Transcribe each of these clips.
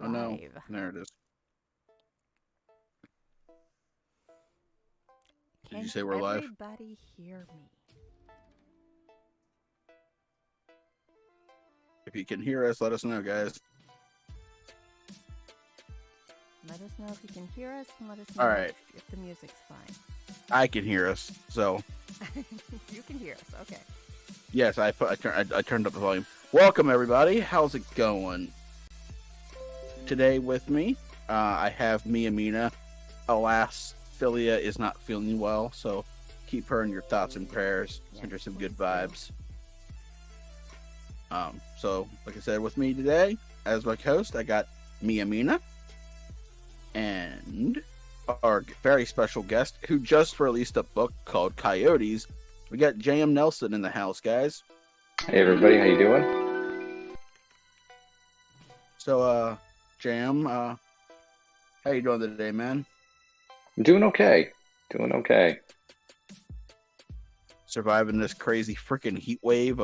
Oh no, Live. there it is. Did you Can say we're live? everybody hear me? If you can hear us, let us know, guys. Let us know if you can hear us, and let us All know right, if the music's fine. I can hear us. So You can hear us, okay. yes, I turned up the volume. Welcome everybody. How's it going? Today with me, I have Mina. Alas, Filia is not feeling well, so keep her in your thoughts and prayers. Send her some good vibes. So like I said, with me today as my host, I got Mina and our very special guest who just released a book called Coyotes. We got J.M.Nelson in the house, guys. Hey everybody, how you doing? So, Jam, how you doing today, man? I'm doing okay. Doing okay. Surviving this crazy freaking heat wave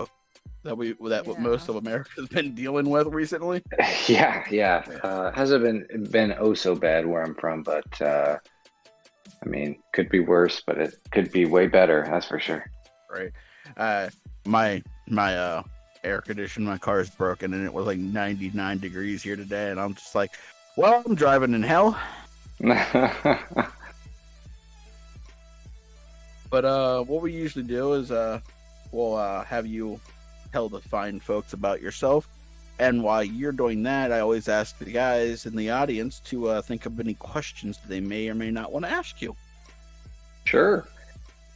that what Yeah. most of America's been dealing with recently. Yeah. Hasn't been oh so bad where I'm from, but I mean, could be worse, but it could be way better. That's for sure. Right. My air conditioner, my car is broken, and it was like 99 degrees here today, and I'm just like, well, I'm driving in hell. But what we usually do is we'll have you tell the fine folks about yourself, and while you're doing that, I always ask the guys in the audience to think of any questions that they may or may not want to ask you. Sure.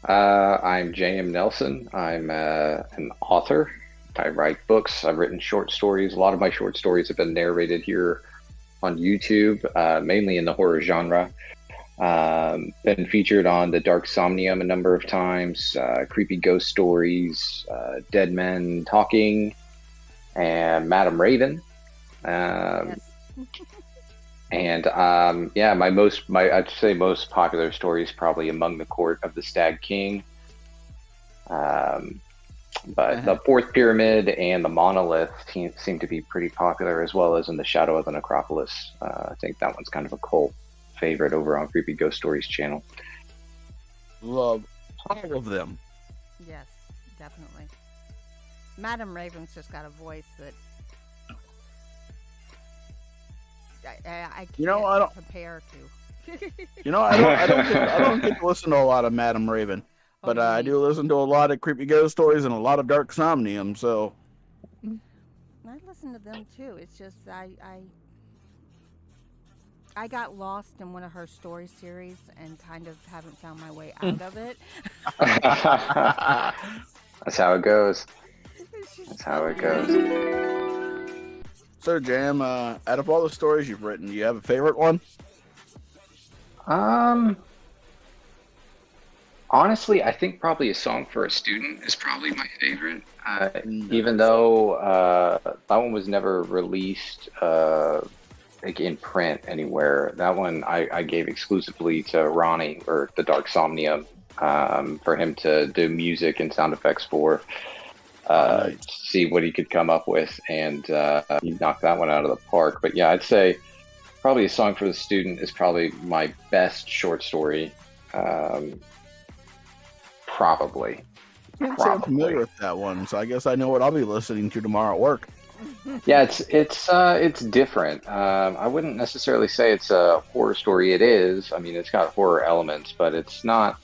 I'm J.M.Nelson. I'm an author. I write books. I've written short stories. A lot of my short stories have been narrated here on YouTube, mainly in the horror genre. Been featured on the Dark Somnium a number of times, Creepy Ghost Stories, Dead Men Talking, and Madam Raven. Yes. And yeah, I'd say most popular story is probably Among the Court of the Stag King. But the Fourth Pyramid and the Monolith seem to be pretty popular, as well as in the Shadow of the Necropolis. I think that one's kind of a cult favorite over on Creepy Ghost Stories channel. Love all of them. Yes, definitely. Madam Raven's just got a voice that I can't I don't compare to. I don't get to listen to a lot of Madam Raven, but I do listen to a lot of Creepy Ghost Stories and a lot of Dark Somnium. So I listen to them too. It's just I got lost in one of her story series and kind of haven't found my way out of it. That's how it goes. That's how it goes. So, Jam, out of all the stories you've written, do you have a favorite one? Honestly, I think probably A Song for a Student is probably my favorite. Even though that one was never released like in print anywhere. That one I gave exclusively to Ronnie or the Dark Somnium for him to do music and sound effects for. Nice. See what he could come up with, and he knocked that one out of the park. But yeah, I'd say probably A Song for the Student is probably my best short story. Probably. I can't say I'm familiar with that one, so I guess I know what I'll be listening to tomorrow at work. Yeah, it's different. I wouldn't necessarily say it's a horror story. It is. I mean, it's got horror elements, but it's not.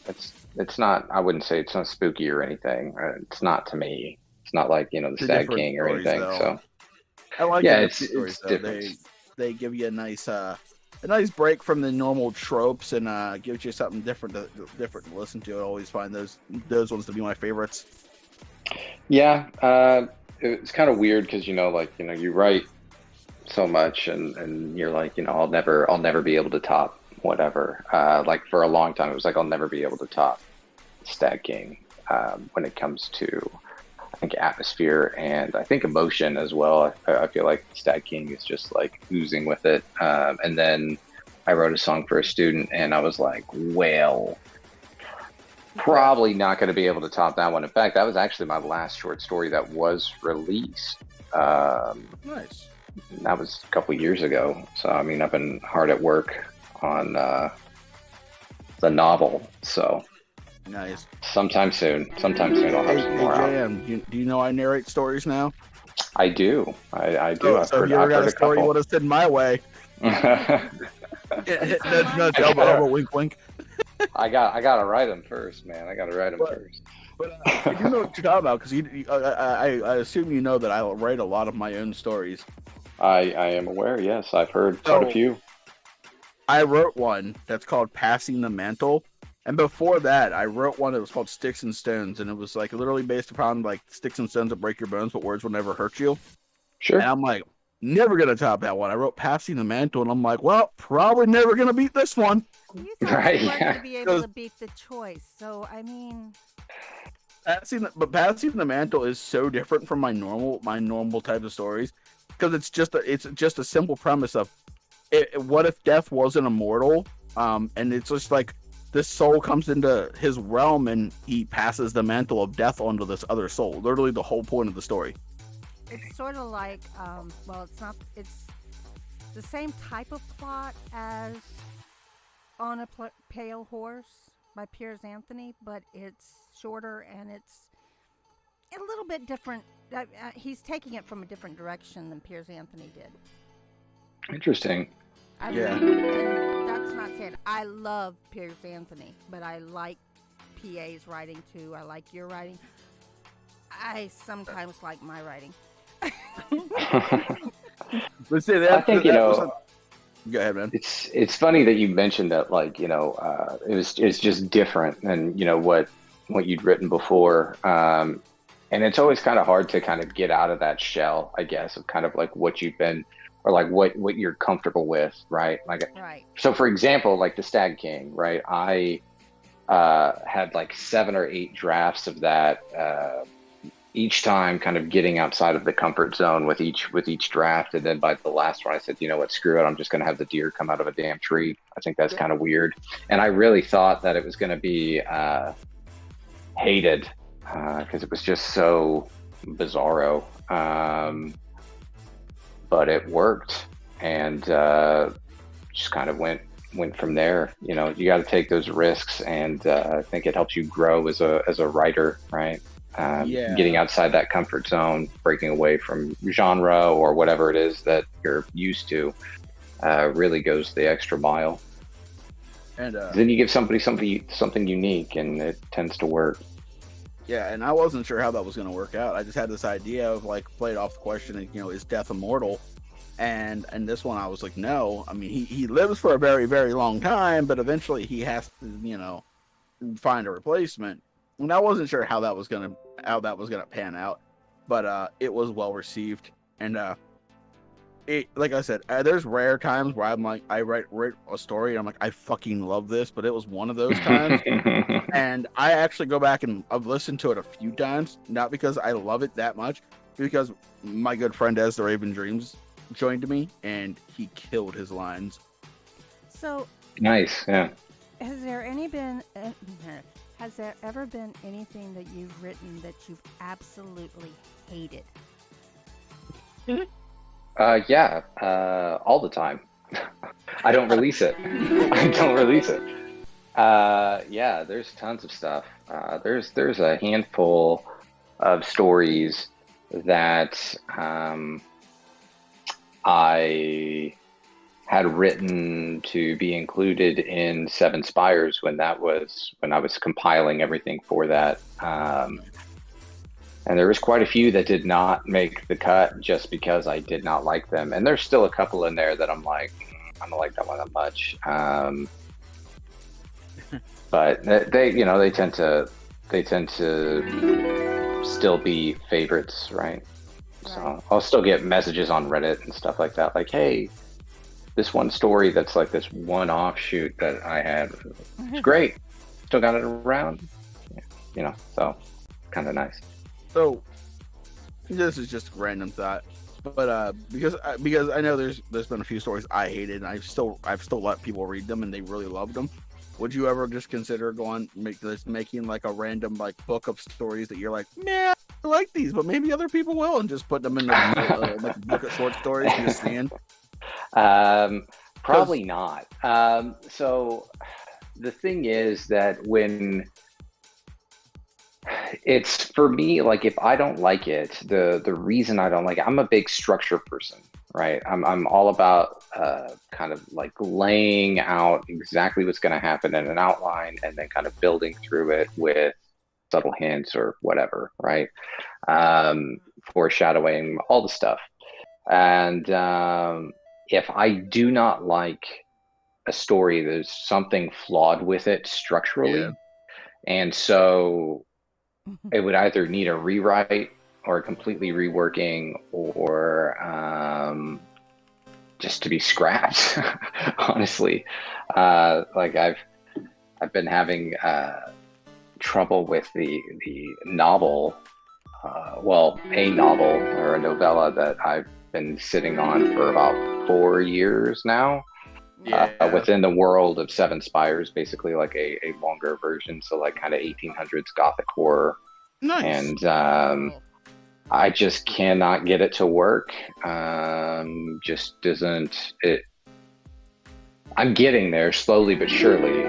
It's not. I wouldn't say it's not spooky or anything. It's not to me. It's not like the They're Stag different King or stories, anything. though. So I like yeah, the it's different stories, though. different. They give you a nice break from the normal tropes and gives you something different to listen to. I always find those ones to be my favorites. Yeah, it's kind of weird because you write so much and you're like I'll never be able to top whatever. Like for a long time, it was like I'll never be able to top Stag King when it comes to I think atmosphere and I think emotion as well. I feel like Stag King is just like oozing with it. And then I wrote A Song for a Student, and I was like, well, probably not going to be able to top that one. In fact, that was actually my last short story that was released. Nice. that was a couple years ago. So I mean, I've been hard at work on the novel. So Nice. sometime soon I'll have some more out. JM, do you know I narrate stories now? I do. I do. So if you ever got a story you want to send my way, nudge, elbow, wink, wink. I gotta write them first, man. I gotta write them first. But I do know what you're talking about, because I assume you know that I write a lot of my own stories. I am aware. Yes, I've heard quite a few. I wrote one that's called "Passing the Mantle," and before that, I wrote one that was called "Sticks and Stones," and it was like literally based upon like sticks and stones that break your bones, but words will never hurt you. Sure. And I'm like, never gonna top that one. I wrote "Passing the Mantle," and I'm like, well, probably never gonna beat this one. You thought you weren't to be able to beat the choice, so I mean. Passing the Mantle is so different from my normal type of stories, because it's just a simple premise of what if death wasn't immortal, and it's just like this soul comes into his realm and he passes the mantle of death onto this other soul. Literally the whole point of the story. It's sort of like it's the same type of plot as On a Pale Horse by Piers Anthony, but it's shorter and it's a little bit different. He's taking it from a different direction than Piers Anthony did. Interesting. And that's not saying I love Piers Anthony, but I like PA's writing too. I like your writing. I sometimes like my writing. Let's say that. I think Go ahead, man. It's funny that you mentioned that, like, it's just different than what you'd written before, and it's always kind of hard to kind of get out of that shell, I guess, of kind of like what you've been, or like what you're comfortable with, right? Like, right. So for example, like the Stag King, right? I had like 7 or 8 drafts of that. Each time kind of getting outside of the comfort zone with each draft. And then by the last one, I said, you know what, screw it. I'm just going to have the deer come out of a damn tree. I think that's kind of weird. And I really thought that it was going to be hated because it was just so bizarro. But it worked, and just kind of went from there. You got to take those risks, and I think it helps you grow as a writer, right? Getting outside that comfort zone, breaking away from genre or whatever it is that you're used to, really goes the extra mile. And then you give somebody something unique, and it tends to work. Yeah, and I wasn't sure how that was going to work out. I just had this idea of like played off the question, is death immortal? And this one I was like, no. I mean, he lives for a very, very long time, but eventually he has to, find a replacement. And I wasn't sure how that was gonna pan out, but it was well received. And like I said, there's rare times where I'm like, I write a story and I'm like, I fucking love this, but it was one of those times. And I actually go back and I've listened to it a few times, not because I love it that much, because my good friend As the Raven Dreams joined me and he killed his lines. So nice, yeah. Has there ever been anything that you've written that you've absolutely hated? Yeah, all the time. I don't release it. Yeah, there's tons of stuff. There's a handful of stories that I had written to be included in Seven Spires when I was compiling everything for that. And there was quite a few that did not make the cut just because I did not like them. And there's still a couple in there that I'm like, I don't like that one that much. But they tend to still be favorites, right? So I'll still get messages on Reddit and stuff like that, like, hey, this one story that's like this one offshoot that I had, it's great. Still got it around, so kind of nice. So this is just a random thought, but because I know there's been a few stories I hated, and I've still let people read them and they really loved them. Would you ever just consider making like a random like book of stories that you're like, nah, like these, but maybe other people will, and just put them in like a book of short stories you're seeing. Probably not. So the thing is that when it's for me, like if I don't like it, the reason I don't like it, I'm a big structure person, right? I'm all about kind of like laying out exactly what's going to happen in an outline, and then kind of building through it with subtle hints or whatever, right? Foreshadowing, all the stuff. And if I do not like a story, there's something flawed with it structurally. Yeah. And so it would either need a rewrite or a completely reworking, or just to be scrapped. Honestly, like I've been having trouble with the novel, a novel or a novella that I've been sitting on for about 4 years now. Within the world of Seven Spires, basically like a longer version, so like kind of 1800s Gothic horror. Nice. And I just cannot get it to work. Just doesn't it. I'm getting there slowly but surely.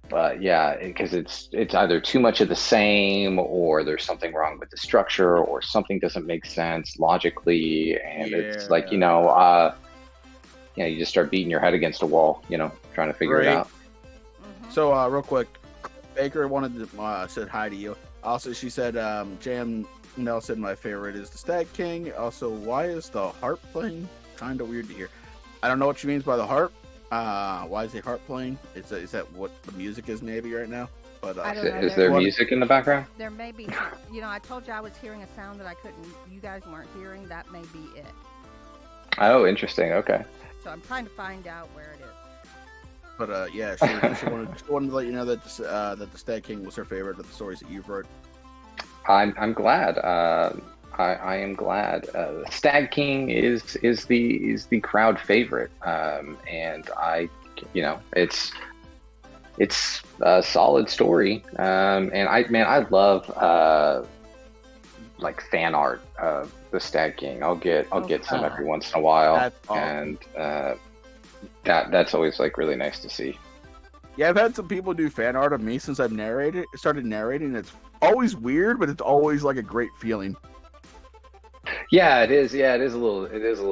But yeah, because it's either too much of the same, or there's something wrong with the structure, or something doesn't make sense logically, and it's like you just start beating your head against a wall, trying to figure it out. Mm-hmm. So real quick, Baker wanted to said hi to you. Also, she said J.M.Nelson, my favorite is the Stag King. Also, why is the harp playing? Kind of weird to hear. I don't know what she means by the harp. Why is the harp playing? Is that what the music is maybe right now? But I don't know. Is there music in the background? There may be. I told you I was hearing a sound that I couldn't. You guys weren't hearing. That may be it. Oh, interesting. Okay. So I'm trying to find out where it is. But yeah, she wanted to let you know that that the Stag King was her favorite of the stories that you've read. I'm glad. I am glad. Stag King is the crowd favorite, and it's a solid story. And I love like fan art of the Stag King. I'll get some every once in a while, That's awesome. And that's always like really nice to see. Yeah, I've had some people do fan art of me since I've started narrating. It's always weird, but it's always like a great feeling. Yeah, it is. Yeah, it is a little weird, it is a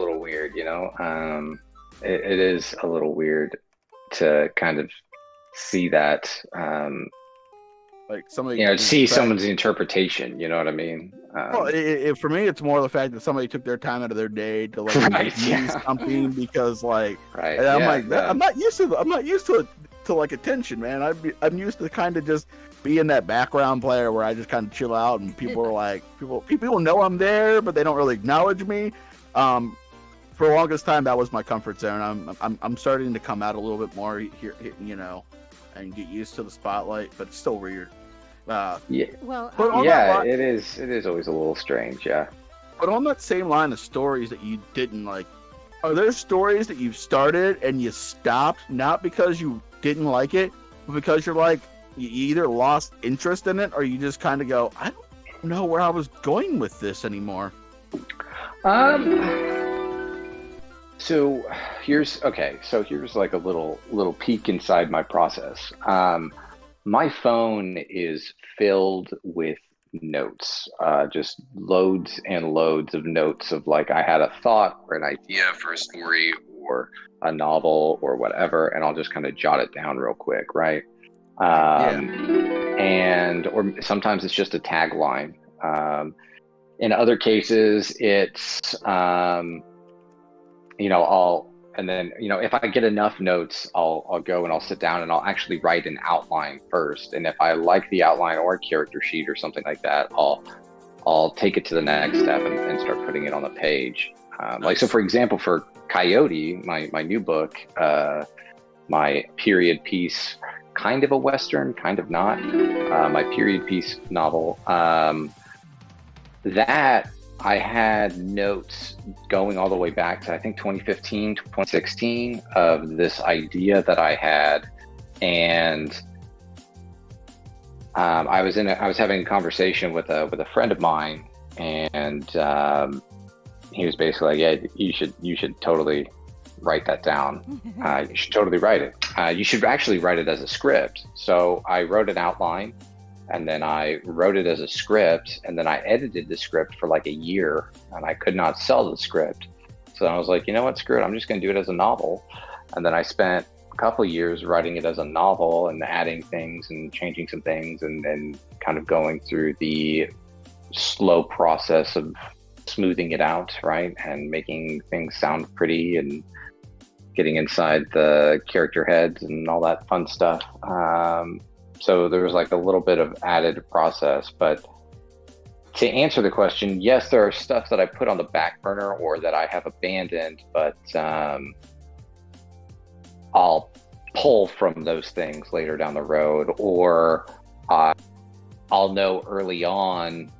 little weird to kind of see that, like somebody, someone's interpretation. You know what I mean? Well, for me, it's more the fact that somebody took their time out of their day to like use something because like, right. And I'm not used to like attention, man. I'm used to kind of just being that background player where I just kind of chill out, and people are like, people know I'm there, but they don't really acknowledge me. For the longest time, that was my comfort zone. I'm starting to come out a little bit more here, and get used to the spotlight, but it's still weird. Yeah. Well, it is always a little strange. Yeah. But on that same line of stories that you didn't like, are there stories that you've started and you stopped, not because you didn't like it, but because you're like, you either lost interest in it, or you just kind of go, I don't know where I was going with this anymore? So here's like a little peek inside my process. My phone is filled with notes, just loads and loads of notes of like, I had a thought or an idea for a story or a novel or whatever, and I'll just kind of jot it down real quick, right? And or sometimes it's just a tagline. In other cases, it's if I get enough notes, I'll go and I'll sit down and I'll actually write an outline first. And if I like the outline or a character sheet or something like that, I'll take it to the next step and start putting it on the page. Like, so for example, for Coyote, my new book, my period piece, kind of a Western, kind of not, my period piece novel, that I had notes going all the way back to, I think, 2015, 2016 of this idea that I had. And I was having a conversation with a friend of mine, and he was basically like, "Yeah, you should totally write that down. You should totally write it. You should actually write it as a script." So I wrote an outline, and then I wrote it as a script, and then I edited the script for like a year, and I could not sell the script. So I was like, you know what, screw it, I'm just going to do it as a novel. And then I spent a couple of years writing it as a novel and adding things and changing some things, and kind of going through the slow process of smoothing it out, right? And making things sound pretty and getting inside the character heads and all that fun stuff. So there was like a little bit of added process, but to answer the question, yes, there are stuff that I put on the back burner or that I have abandoned, but I'll pull from those things later down the road, or I'll know early on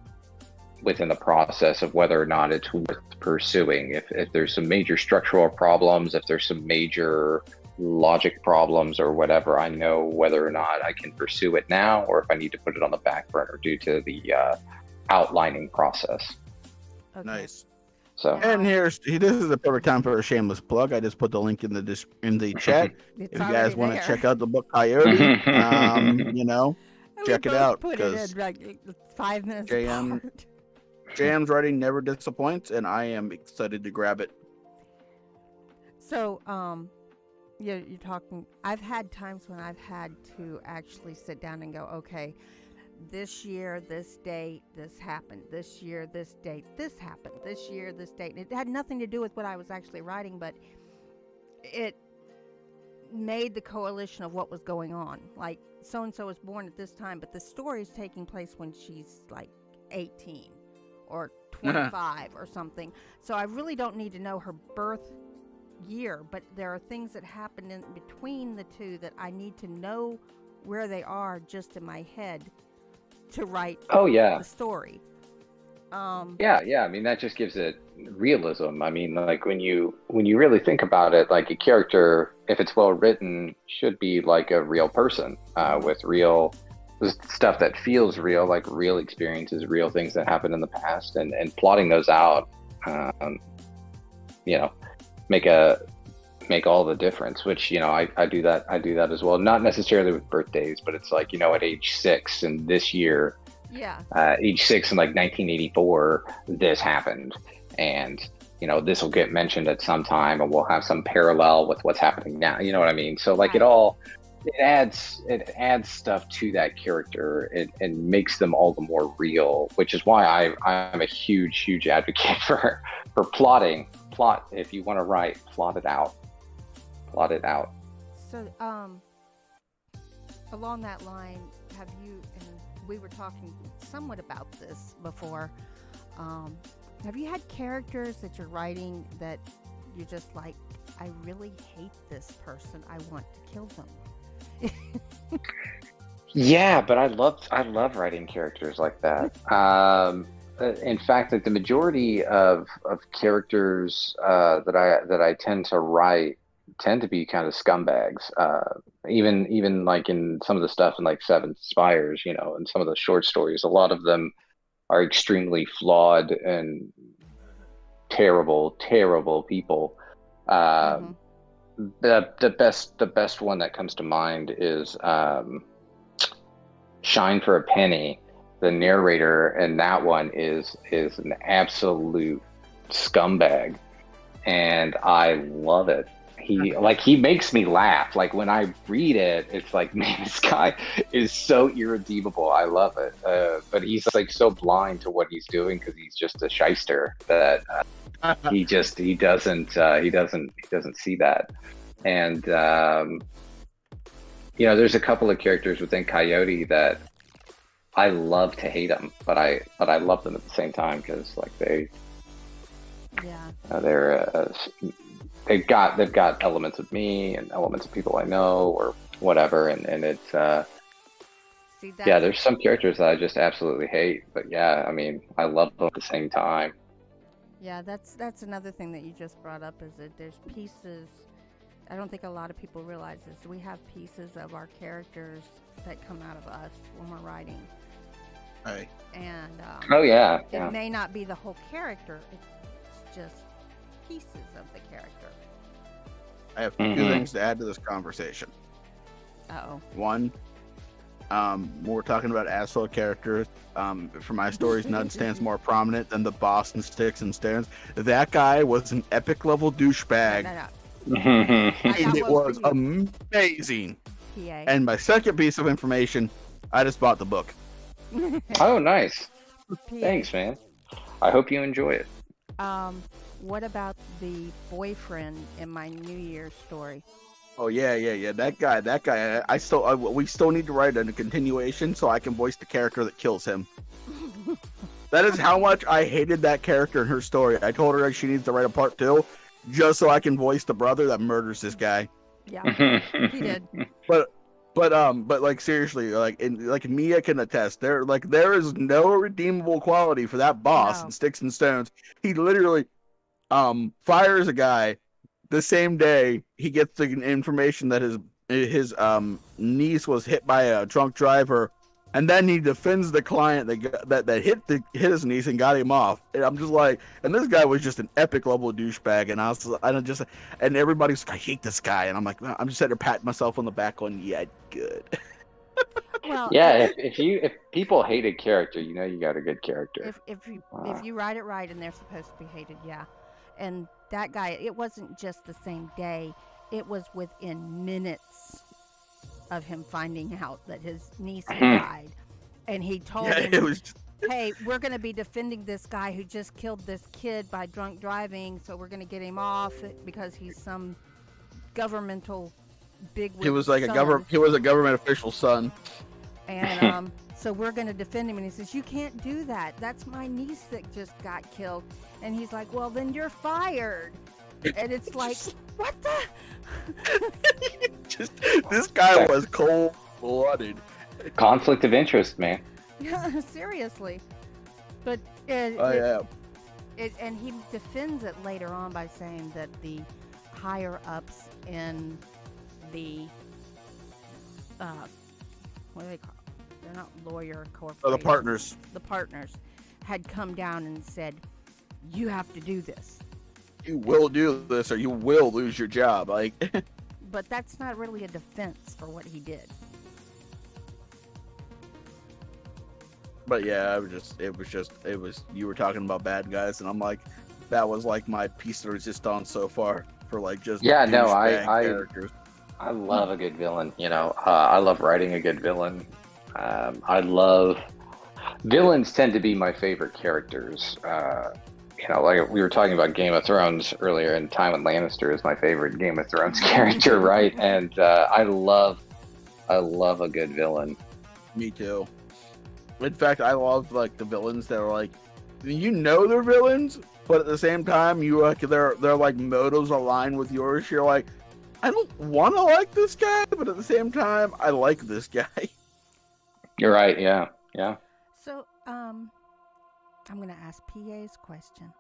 within the process of whether or not it's worth pursuing. If there's some major structural problems, if there's some major logic problems or whatever, I know whether or not I can pursue it now, or if I need to put it on the back burner due to the outlining process. Okay. Nice. So, And this is the perfect time for a shameless plug. I just put the link in the chat. It's If you guys want to there. check out the book Coyote, check it out, Put it because in like 5 minutes JM apart. JM's writing never disappoints, and I am excited to grab it. So, you're talking. I've had times when I've had to actually sit down and go, okay, this year, this date, this happened. This year, this date, this happened. This year, this date. And it had nothing to do with what I was actually writing, but it made the coalition of what was going on. Like, so-and-so was born at this time, but the story is taking place when she's like 18 or 25 or something. So I really don't need to know her birth year, but there are things that happened in between the two that I need to know where they are just in my head to write the story. Yeah. I mean, that just gives it realism. I mean, like when you really think about it, like a character, if it's well written, should be like a real person with real stuff that feels real, like real experiences, real things that happened in the past, and plotting those out, make all the difference. Which I do that as well. Not necessarily with birthdays, but it's like at age 6 in this year. Yeah. Age 6 in like 1984, this happened, and this will get mentioned at some time, and we'll have some parallel with what's happening now. You know what I mean? So like it adds stuff to that character and makes them all the more real, which is why I'm a huge advocate for plotting. Plot, if you want to write, plot it out. So along that line, have you, and we were talking somewhat about this before, have you had characters that you're writing that you're just like, I really hate this person, I want to kill them? Yeah, but I love writing characters like that. In fact, like the majority of characters that I tend to write tend to be kind of scumbags. Even like in some of the stuff in like Seven Spires, and some of the short stories, a lot of them are extremely flawed and terrible people. The best one that comes to mind is Shine for a Penny. The narrator in that one is an absolute scumbag, and I love it. He makes me laugh. Like when I read it, it's like, man, this guy is so irredeemable. I love it. But he's like so blind to what he's doing because he's just a shyster that he doesn't see that. And there's a couple of characters within Coyote that I love to hate them, but I love them at the same time because like they've got elements of me and elements of people I know or whatever, and it's there's some characters that I just absolutely hate, but I mean I love them at the same time. Yeah, that's another thing that you just brought up, is that there's pieces I don't think a lot of people realize this. We have pieces of our characters that come out of us when we're writing. Right. And Oh yeah, it may not be the whole character. It's just pieces of the character. I have two things to add to this conversation. Uh-oh. One, when we're talking about asshole characters, for my stories, none stands more prominent than the boss in Sticks and Stones. That guy was an epic level douchebag. And it was amazing. PA. And my second piece of information, I just bought the book. Oh, nice. PA. Thanks, man. I hope you enjoy it. What about the boyfriend in my New Year's story? Oh yeah. That guy. We still need to write a continuation so I can voice the character that kills him. That is how much I hated that character in her story. I told her she needs to write a part 2, just so I can voice the brother that murders this guy. Yeah, he did. But like seriously, like Mia can attest, there is no redeemable quality for that boss in Sticks and Stones. He literally fires a guy the same day he gets the information that his niece was hit by a drunk driver, and then he defends the client that hit his niece and got him off. And I'm just like, and this guy was just an epic level douchebag, and everybody's like, I hate this guy, and I'm like, I'm just sitting there patting myself on the back going, yeah, good. Well, yeah, if people hate a character, you know you got a good character. If you write it right and they're supposed to be hated, yeah. And that guy, it wasn't just the same day; it was within minutes of him finding out that his niece had died, and he told him, "Hey, we're going to be defending this guy who just killed this kid by drunk driving, so we're going to get him off because he's some governmental bigwig." He was like He was a government official's son. And so we're going to defend him. And he says, you can't do that. That's my niece that just got killed. And he's like, well, then you're fired. And it's like, what the? This guy was cold-blooded. Conflict of interest, man. Yeah, seriously. But and he defends it later on by saying that the higher-ups in the what do they call it? They're not lawyer corporations. Oh, the partners. The partners had come down and said, you have to do this. You will do this or you will lose your job. Like, but that's not really a defense for what he did. But yeah, you were talking about bad guys, and I'm like, that was like my piece de resistance so far for like just characters. I love a good villain. You know, I love writing a good villain. Villains tend to be my favorite characters. You know, like we were talking about Game of Thrones earlier, and Tywin Lannister is my favorite Game of Thrones character, right? And I love a good villain. Me too. In fact, I love like the villains that are like, you know, they're villains, but at the same time, you like their like motives align with yours. You're like, I don't want to like this guy, but at the same time, I like this guy. You're right. Yeah. So, I'm going to ask PA's question.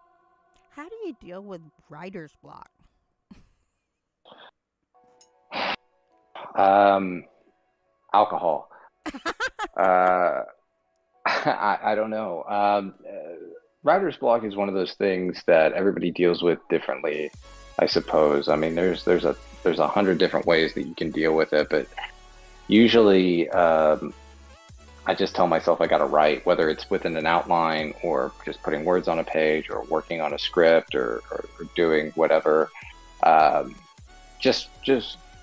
How do you deal with writer's block? Alcohol. I don't know. Writer's block is one of those things that everybody deals with differently, I suppose. I mean, there's 100 different ways that you can deal with it, but usually I just tell myself I got to write, whether it's within an outline or just putting words on a page or working on a script or doing whatever. Just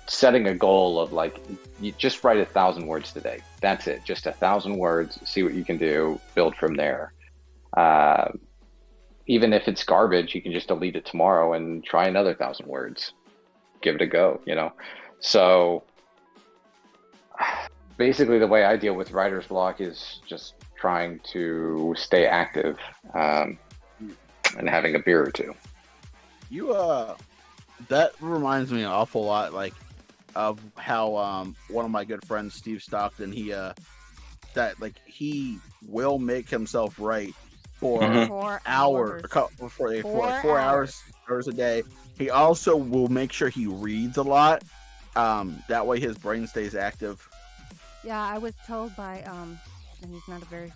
setting a goal of like, you just write 1,000 words today. That's it. Just 1,000 words, see what you can do, build from there. Even if it's garbage, you can just delete it tomorrow and try another 1,000 words. Give it a go, you know? So basically the way I deal with writer's block is just trying to stay active and having a beer or two. That reminds me an awful lot like of how one of my good friends, Steve Stockton, he will make himself write for 4 hours, hours. for 4 hours a day, He also will make sure he reads a lot. That way his brain stays active. Yeah, I was told by and he's not a very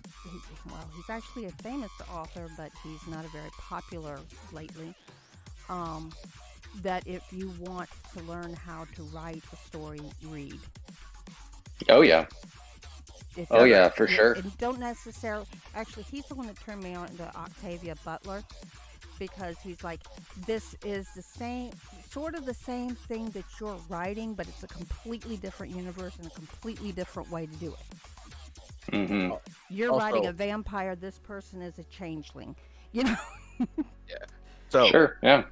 he's actually a famous author, but he's not a very popular lately. Um, that if you want to learn how to write a story, read. Oh yeah. If Oh you, yeah, for yeah, sure. and don't necessarily. Actually, he's the one that turned me on to Octavia Butler because he's like, this is the same, sort of the same thing that you're writing, but it's a completely different universe and a completely different way to do it. Hmm. You're Also, writing a vampire. This person is a changeling. You know. yeah. So, Sure. Yeah.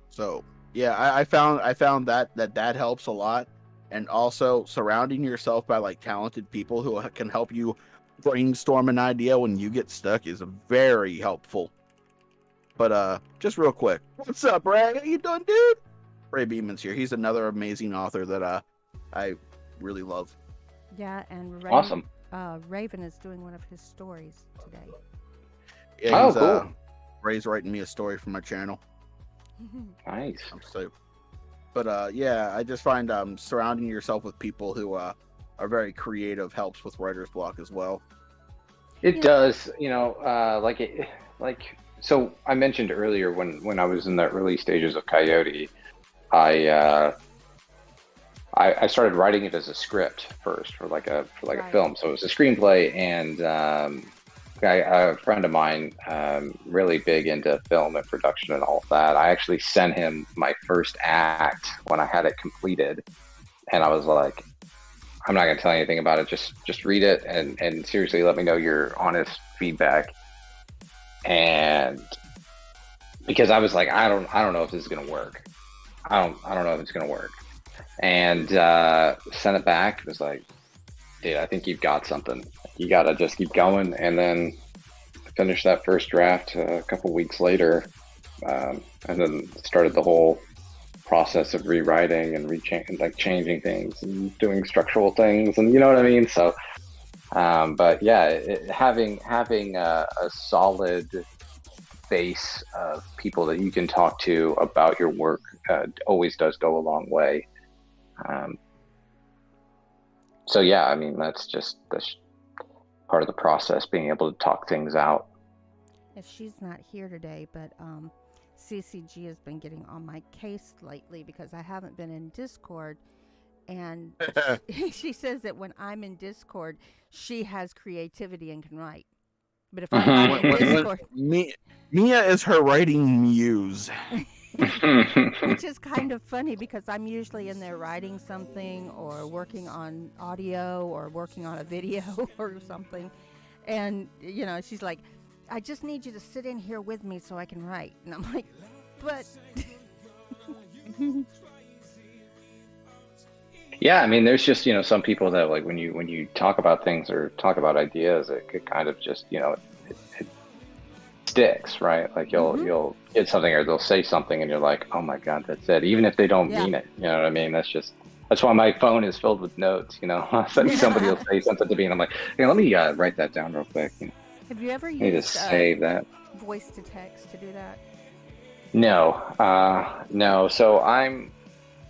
so yeah, I found that helps a lot, and also surrounding yourself by like talented people who can help you brainstorm an idea when you get stuck is very helpful. But just real quick, what's up, Ray? How you doing, dude? Ray Beeman's here. He's another amazing author that I really love. Yeah, and Awesome. Raven is doing one of his stories today. Yeah, Oh, he's cool. Ray's writing me a story for my channel. Nice. I'm so, but yeah, I just find surrounding yourself with people who are very creative helps with writer's block as well. It does, so I mentioned earlier when I was in the early stages of Coyote, I I started writing it as a script first for a Right. film. So it was a screenplay, and a friend of mine, really big into film and production and all of that. I actually sent him my first act when I had it completed, and I was like, I'm not going to tell you anything about it. Just read it and seriously let me know your honest feedback. And because I was like, I don't know if this is going to work. I don't know if it's going to work. And sent it back. It was like, dude, I think you've got something. You got to just keep going. And then finish that first draft a couple weeks later, and then started the whole process of rewriting and changing things and doing structural things, and you know what I mean. So, but yeah, having a solid base of people that you can talk to about your work always does go a long way. Um, so yeah, I mean that's part of the process, being able to talk things out. If she's not here today, but CCG has been getting on my case lately because I haven't been in Discord, and she says that when I'm in Discord, she has creativity and can write. But if I'm not when, in when, when Discord, Mia is her writing muse. which is kind of funny because I'm usually in there writing something or working on audio or working on a video or something, and she's like, I just need you to sit in here with me so I can write. And I'm like, but. Yeah, I mean, there's just, some people that like when you talk about things or talk about ideas, it could kind of just, it sticks, right? Like Mm-hmm. you'll get something or they'll say something and you're like, oh my God, that's it. Even if they don't Yeah. mean it, you know what I mean? That's why my phone is filled with notes, Somebody will say something to me and I'm like, hey, let me write that down real quick. Have you ever I need to used save that. voice to text to do that? No. So I'm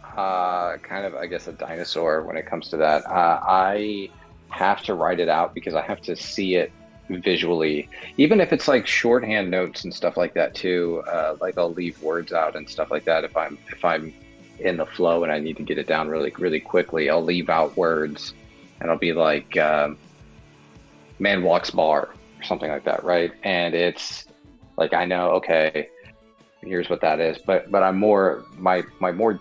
kind of, I guess, a dinosaur when it comes to that. I have to write it out because I have to see it visually, even if it's like shorthand notes and stuff like that too. Like I'll leave words out and stuff like that if I'm in the flow and I need to get it down really really quickly. I'll leave out words and I'll be like, "Man walks bar" or something like that, right? And it's like I know, okay, here's what that is, but I'm more my more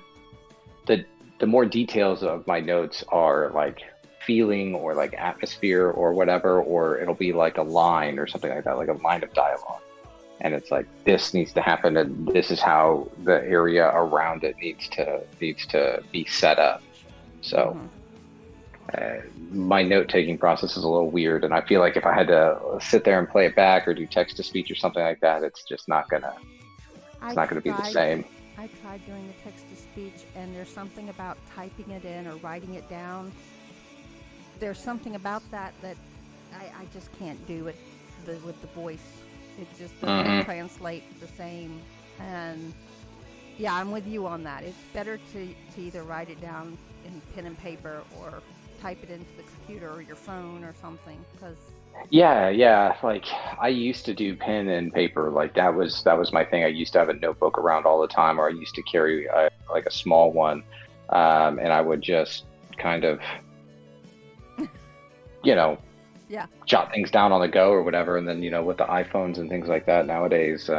the more details of my notes are like feeling or like atmosphere or whatever, or it'll be like a line or something like that, like a line of dialogue. And it's like, this needs to happen and this is how the area around it needs to be set up. So my note-taking process is a little weird, and I feel like if I had to sit there and play it back or do text-to-speech or something like that, it's just not gonna be the same. I tried doing the text-to-speech, and there's something about typing it in or writing it down. There's something about that I just can't do it with the voice. It just doesn't translate the same. And Yeah, I'm with you on that. It's better to either write it down in pen and paper or type it into the computer or your phone or something. Because Yeah. Like I used to do pen and paper. Like that was my thing. I used to have a notebook around all the time, or I used to carry like a small one, and I would just kind of, you know, yeah, jot things down on the go or whatever. And then, with the iPhones and things like that nowadays,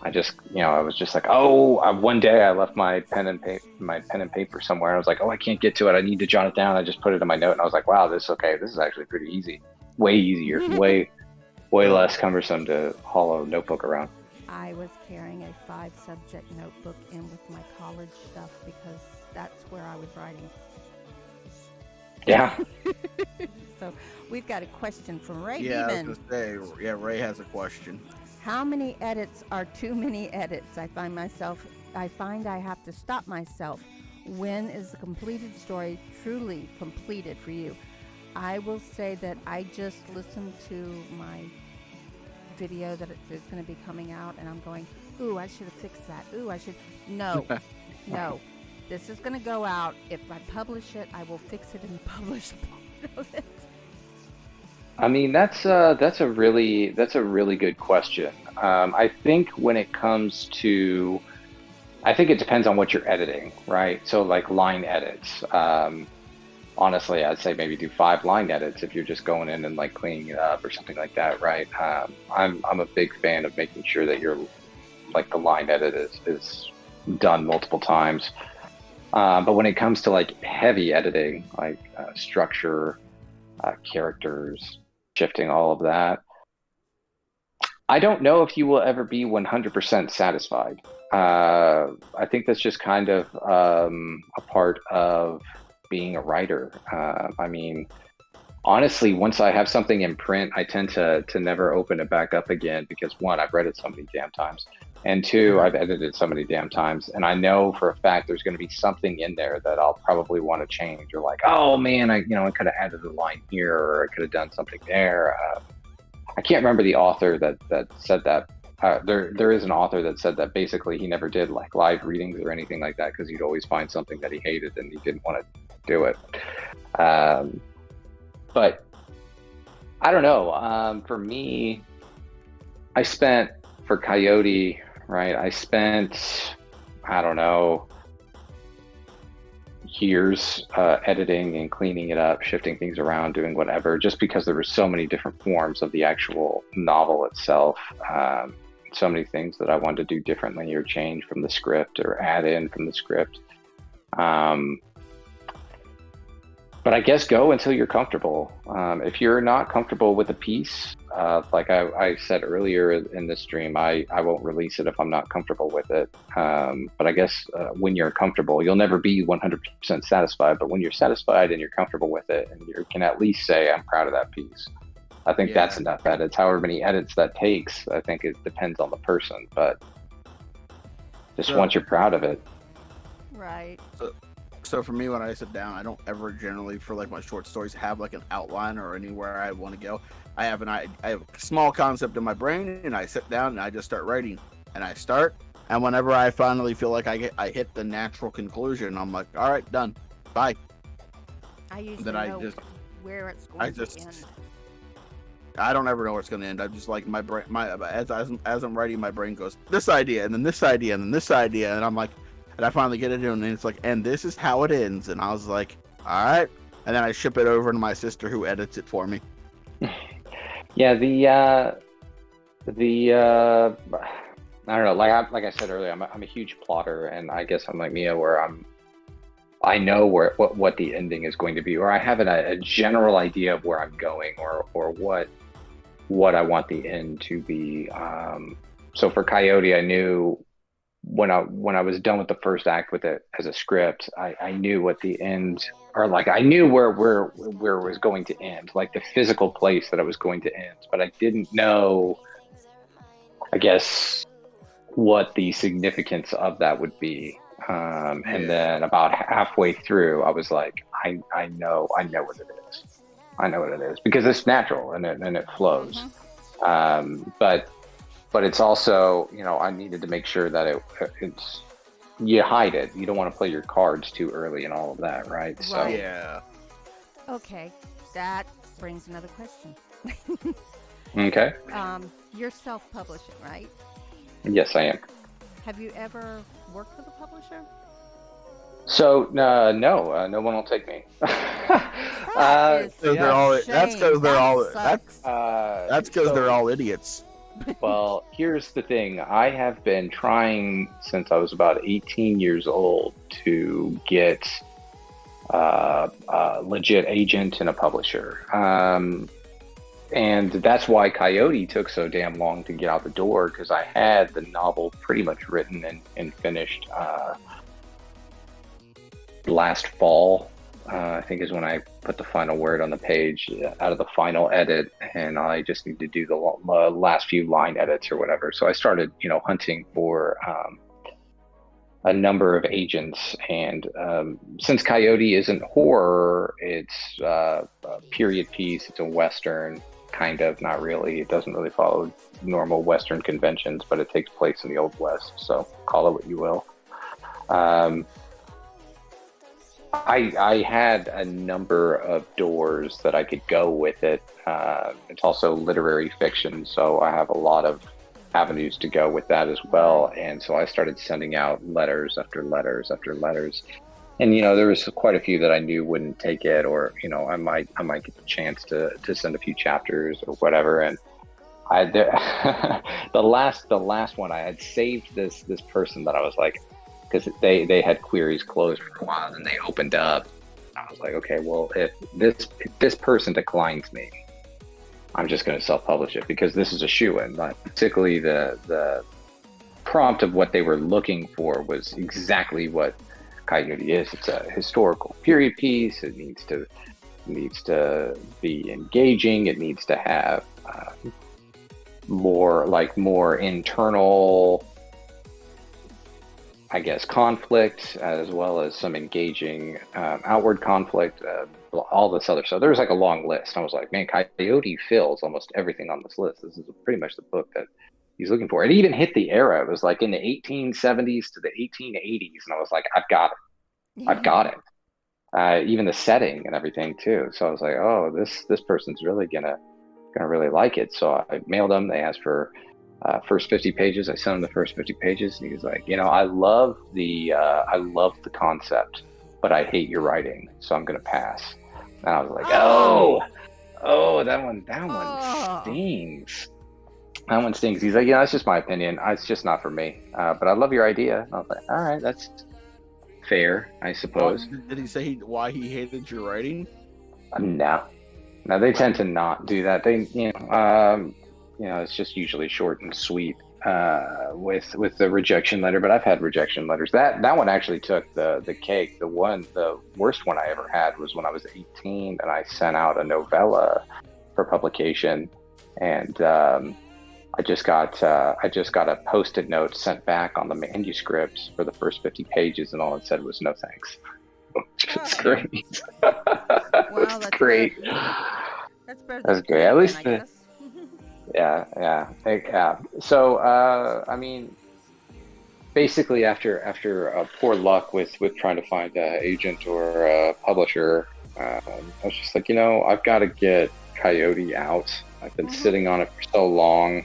I just, I was just like, oh, one day I left my pen and paper somewhere. I was like, oh, I can't get to it. I need to jot it down. I just put it in my note, and I was like, wow, this is actually pretty easy. Way easier, way less cumbersome to haul a notebook around. I was carrying a 5-subject notebook in with my college stuff because that's where I was writing. Yeah. So we've got a question from Ray Yeah, I Beeman. was gonna say, yeah, Ray has a question. How many edits are too many edits? I find I have to stop myself. When is the completed story truly completed for you? I will say that I just listened to my video that is going to be coming out, and I'm going, ooh, I should have fixed that. Ooh, I should. No. This is going to go out. If I publish it, I will fix it in the published part of it. I mean, that's a really good question. I think when it comes to, I think it depends on what you're editing, right? So like line edits. Honestly, I'd say maybe do 5 line edits if you're just going in and like cleaning it up or something like that, right? I'm a big fan of making sure that you're like the line edit is done multiple times. But when it comes to like heavy editing, like structure, characters, shifting, all of that, I don't know if you will ever be 100% satisfied. I think that's just kind of a part of being a writer. I mean, honestly, once I have something in print, I tend to never open it back up again because one, I've read it so many damn times, and two, I've edited so many damn times, and I know for a fact there's going to be something in there that I'll probably want to change, or like, oh man, I could have added a line here, or I could have done something there. I can't remember the author that said that. There is an author that said that basically he never did like live readings or anything like that because he'd always find something that he hated and he didn't want to do it. But I don't know. For me, I spent for Coyote, right? I spent, I don't know, years editing and cleaning it up, shifting things around, doing whatever, just because there were so many different forms of the actual novel itself. So many things that I wanted to do differently or change from the script or add in from the script. But I guess go until you're comfortable. If you're not comfortable with a piece, like I said earlier in this stream, I won't release it if I'm not comfortable with it. But I guess when you're comfortable, you'll never be 100% satisfied. But when you're satisfied and you're comfortable with it, and you can at least say, I'm proud of that piece. I think that's enough edits. However many edits that takes, I think it depends on the person. But just once you're proud of it. Right. So for me, when I sit down, I don't ever generally, for like my short stories, have like an outline or anywhere I want to go. I have a small concept in my brain, and I sit down and I just start writing. And I start, and whenever I finally feel like I hit the natural conclusion, I'm like, all right, done, bye. I usually know where it's going to end. I don't ever know where it's going to end. I'm just like my brain. As I'm writing, my brain goes this idea, and then this idea, and then this idea, and I'm like. And I finally get it in, and it's like, and this is how it ends. And I was like, all right. And then I ship it over to my sister, who edits it for me. Yeah, I don't know. Like I said earlier, I'm a huge plotter, and I guess I'm like Mia, where I know what the ending is going to be, or I have a general idea of where I'm going, or what I want the end to be. So for Coyote, I knew. When I was done with the first act with it as a script, I knew what the end, or like I knew where it was going to end, like the physical place that it was going to end, but I didn't know, I guess, what the significance of that would be. And then about halfway through, I was like, I know what it is. I know what it is because it's natural and it flows. Mm-hmm. But it's also, I needed to make sure that you hide it. You don't want to play your cards too early and all of that, right? So Right. Yeah. Okay, that brings another question. okay, You're self-publishing, right? yes, I am. Have you ever worked with a publisher? So no one will take me. That is So they're a Yeah. all. That's shame. because they're That all. sucks. That's because they're So all idiots. well, here's the thing. I have been trying since I was about 18 years old to get a legit agent and a publisher. And that's why Coyote took so damn long to get out the door, because I had the novel pretty much written and finished last fall. I think is when I put the final word on the page out of the final edit, and I just need to do the last few line edits or whatever. So I started, hunting for a number of agents, and since Coyote isn't horror, it's a period piece. It's a Western, kind of, not really. It doesn't really follow normal Western conventions, but it takes place in the Old West. So call it what you will. I had a number of doors that I could go with it. It's also literary fiction, so I have a lot of avenues to go with that as well. And so I started sending out letters after letters after letters. And there was quite a few that I knew wouldn't take it, or I might get the chance to send a few chapters or whatever. And the last one I had saved this person that I was like, because they had queries closed for a while, and they opened up. I was like, okay, well, if this person declines me, I'm just going to self-publish it, because this is a shoo-in. But particularly the prompt of what they were looking for was exactly what Coyote is. It's a historical period piece. It needs to be engaging. It needs to have more internal, I guess, conflict, as well as some engaging outward conflict, all this other stuff. There was like a long list. I was like, man, Coyote fills almost everything on this list. This is pretty much the book that he's looking for. It even hit the era. It was like in the 1870s to the 1880s. And I was like, I've got it. I've got it. Even the setting and everything too. So I was like, oh, this person's really gonna really like it. So I mailed them. They asked for first 50 pages. I sent him the first 50 pages, and he was like, I love the concept, but I hate your writing, so I'm gonna pass. And I was like, oh, that one stings. That one stings. He's like, that's just my opinion. It's just not for me. But I love your idea. And I was like, all right, that's fair, I suppose. Did he say why he hated your writing? No, they tend to not do that. They, it's just usually short and sweet with the rejection letter. But I've had rejection letters. That one actually took the cake. The worst one I ever had was when I was 18, and I sent out a novella for publication, and I just got a Post-it note sent back on the manuscript for the first 50 pages, and all it said was no thanks. It's great. Wow, that's great. That's better. That's great. At least I guess. Yeah. So, I mean, basically, after poor luck with trying to find an agent or a publisher, I was just like, I've got to get Coyote out. I've been sitting on it for so long.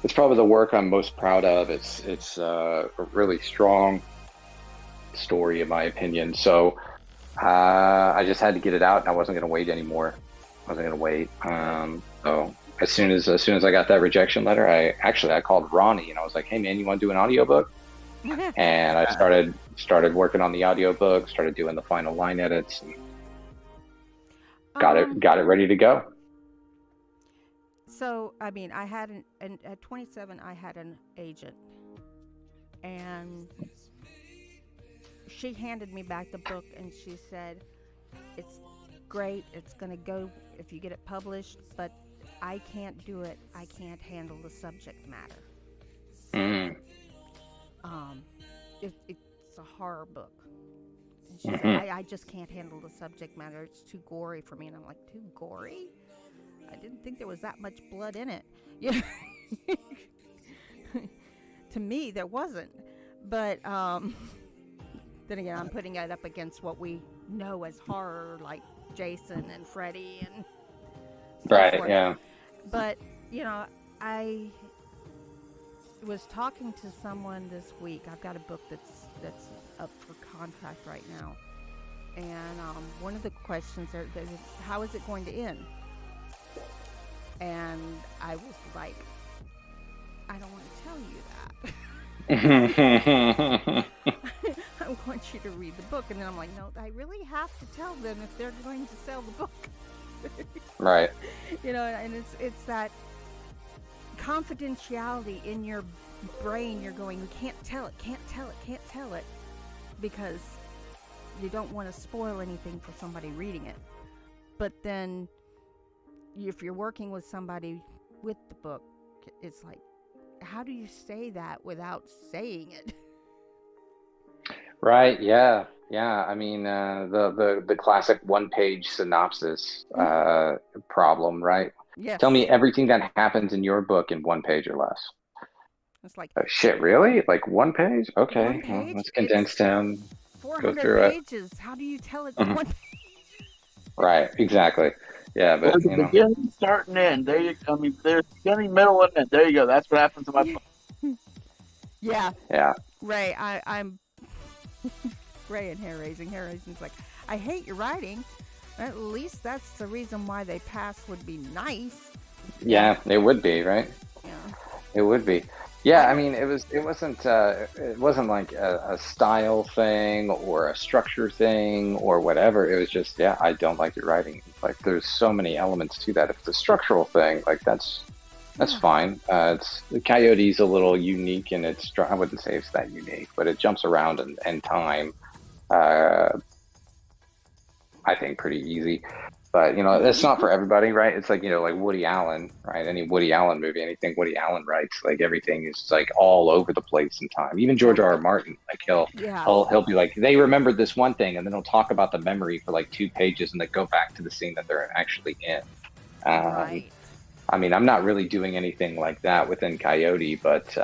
It's probably the work I'm most proud of. It's a really strong story, in my opinion. So, I just had to get it out, and I wasn't going to wait anymore. I wasn't going to wait. So as soon as I got that rejection letter, I called Ronnie, and I was like, hey man, you want to do an audiobook? And I started working on the audiobook, started doing the final line edits, and got it ready to go. So, I mean, I had at 27, I had an agent, and she handed me back the book, and she said, it's great, it's going to go if you get it published, but I can't do it. I can't handle the subject matter. It's a horror book. And she said, I just can't handle the subject matter. It's too gory for me. And I'm like, too gory? I didn't think there was that much blood in it. Yeah. To me, there wasn't. But then again, I'm putting it up against what we know as horror, like Jason and Freddy and so Right, forth. yeah. But, I was talking to someone this week. I've got a book that's up for contract right now. And one of the questions is, how is it going to end? And I was like, I don't want to tell you that. I want you to read the book. And then I'm like, no, I really have to tell them if they're going to sell the book. Right. And it's that confidentiality in your brain. You're going, you can't tell it, can't tell it, because you don't want to spoil anything for somebody reading it. But then if you're working with somebody with the book, it's like, how do you say that without saying it? Right, yeah. Yeah, I mean, the classic one-page synopsis problem, right? Yes. Tell me everything that happens in your book in one page or less. It's like, Oh, shit, really? Like one page? Okay, one well, page? let's condense down, go 400 through it. pages. How do you tell it Mhm. in one page? Right, exactly. Yeah, but There's a beginning, start, and end. There you go. I mean, there's beginning, middle, and end. There you go. That's what happens in my book. Yeah. Yeah. Ray, I'm Ray and hair raising. Hair raising's like, I hate your writing. At least that's the reason why they pass would be nice. Yeah, it would be, right? Yeah. It would be. Yeah, I mean, it wasn't like a style thing or a structure thing or whatever. It was just, yeah, I don't like your writing. Like, there's so many elements to that. If it's a structural thing, like that's fine. The Coyote's a little unique in its. I wouldn't say it's that unique, but it jumps around in time. I think pretty easy. But, that's not for everybody, right? It's like, like Woody Allen, right? Any Woody Allen movie, anything Woody Allen writes, like everything is like all over the place in time. Even George R.R. Martin, like he'll be like, they remembered this one thing, and then he'll talk about the memory for like 2 pages and then go back to the scene that they're actually in. Right. I mean, I'm not really doing anything like that within Coyote, but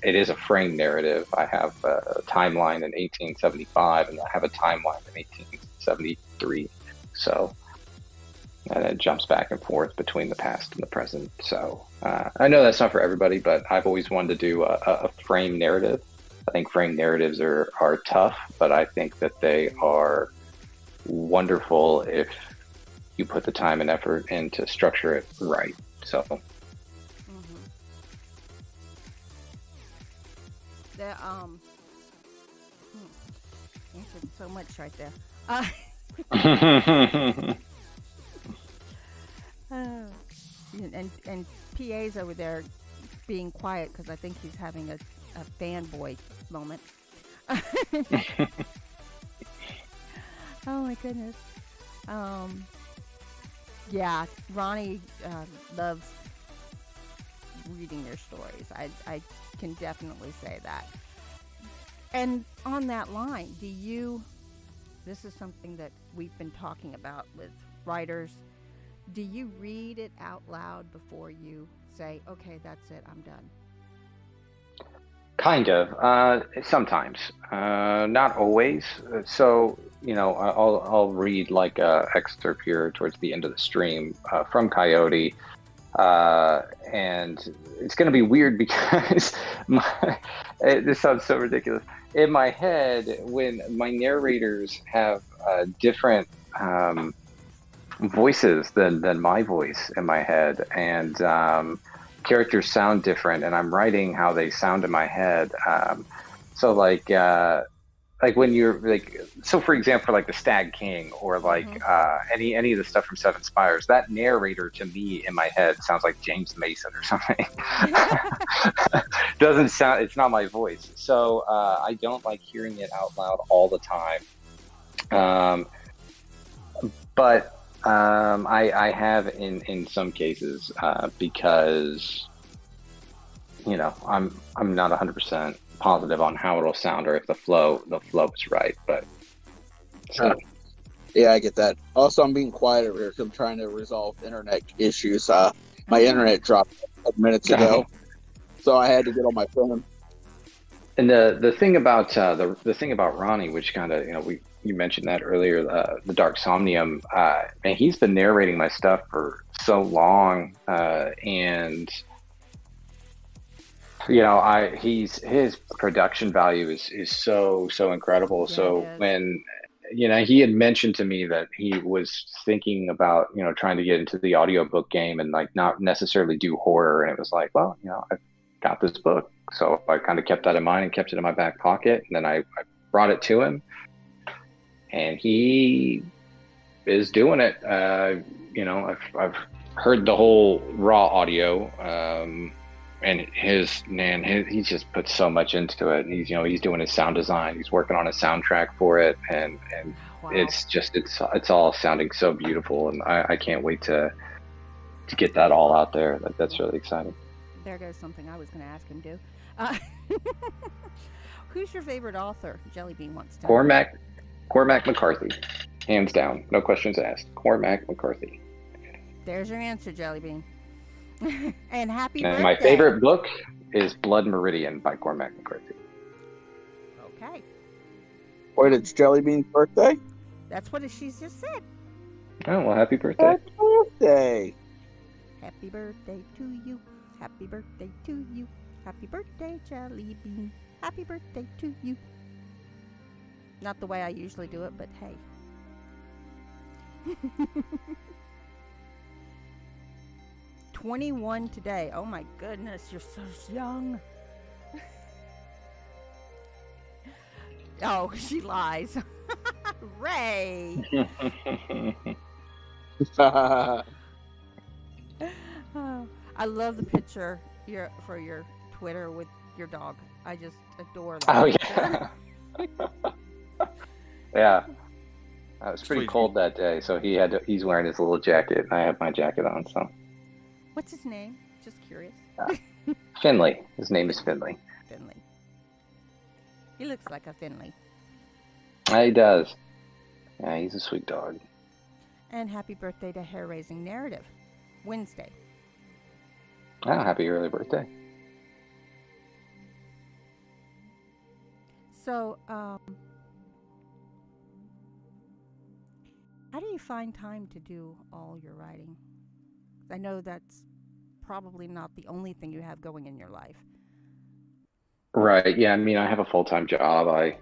it is a frame narrative. I have a timeline in 1875, and I have a timeline in 1873. So, and it jumps back and forth between the past and the present. So I know that's not for everybody, but I've always wanted to do a frame narrative. I think frame narratives are tough, but I think that they are wonderful if you put the time and effort in to structure it right. So. The answered so much right there. And PA's over there being quiet because I think he's having a fanboy moment. Oh my goodness. Yeah, Ronnie loves reading your stories. I can definitely say that. And on that line, this is something that we've been talking about with writers, do you read it out loud before you say, okay, that's it, I'm done? Kind of. Sometimes. Not always. So, I'll read like a excerpt here towards the end of the stream from Coyote. And it's going to be weird because this sounds so ridiculous. In my head, when my narrators have different voices than my voice in my head, and characters sound different, and I'm writing how they sound in my head. So like when you're like, so for example, like the Stag King or like any of the stuff from Seven Spires, that narrator to me in my head sounds like James Mason or something. Doesn't sound, it's not my voice. So I don't like hearing it out loud all the time. But I have in some cases because I'm not 100% positive on how it'll sound or if the flow is right, but so. Yeah, I get that. Also, I'm being quiet over here because I'm trying to resolve internet issues. My internet dropped a couple minutes ago, so I had to get on my phone. And the thing about the thing about Ronnie, which kind of you mentioned that earlier, the Dark Somnium, man, he's been narrating my stuff for so long, and his production value is so incredible. Yeah, So it is. when he had mentioned to me that he was thinking about trying to get into the audiobook game and like not necessarily do horror, and it was like, well, I've got this book, so I kind of kept that in mind and kept it in my back pocket, and then I brought it to him, and he is doing it. I've heard the whole raw audio, and he just puts so much into it. And he's doing his sound design. He's working on a soundtrack for it, and Wow. it's all sounding so beautiful, and I can't wait to get that all out there. Like, that's really exciting. There goes something I was going to ask him to. Who's your favorite author? Jellybean wants to know. Cormac McCarthy, hands down, no questions asked. Cormac McCarthy. There's your answer, Jellybean. And happy And birthday. my favorite book is Blood Meridian by Cormac McCarthy. Okay. Wait, it's Jellybean's birthday? That's what she's just said. Oh, well, happy birthday. Happy birthday. Happy birthday to you. Happy birthday to you. Happy birthday, Jellybean. Happy birthday to you. Not the way I usually do it, but hey. 21 today. Oh my goodness, you're so young. Oh, she lies. Ray. Oh, I love the picture for your Twitter with your dog. I just adore that. Oh, picture. yeah. Yeah. It was pretty Sweet. cold that day, so he's wearing his little jacket, and I have my jacket on, so. What's his name? Just curious. Finley. His name is Finley. Finley. He looks like a Finley. He does. Yeah, he's a sweet dog. And happy birthday to Hair Raising Narrative. Wednesday. Oh, happy early birthday. So, how do you find time to do all your writing? I know that's probably not the only thing you have going in your life. Right. Yeah, I mean, I have a full-time job. I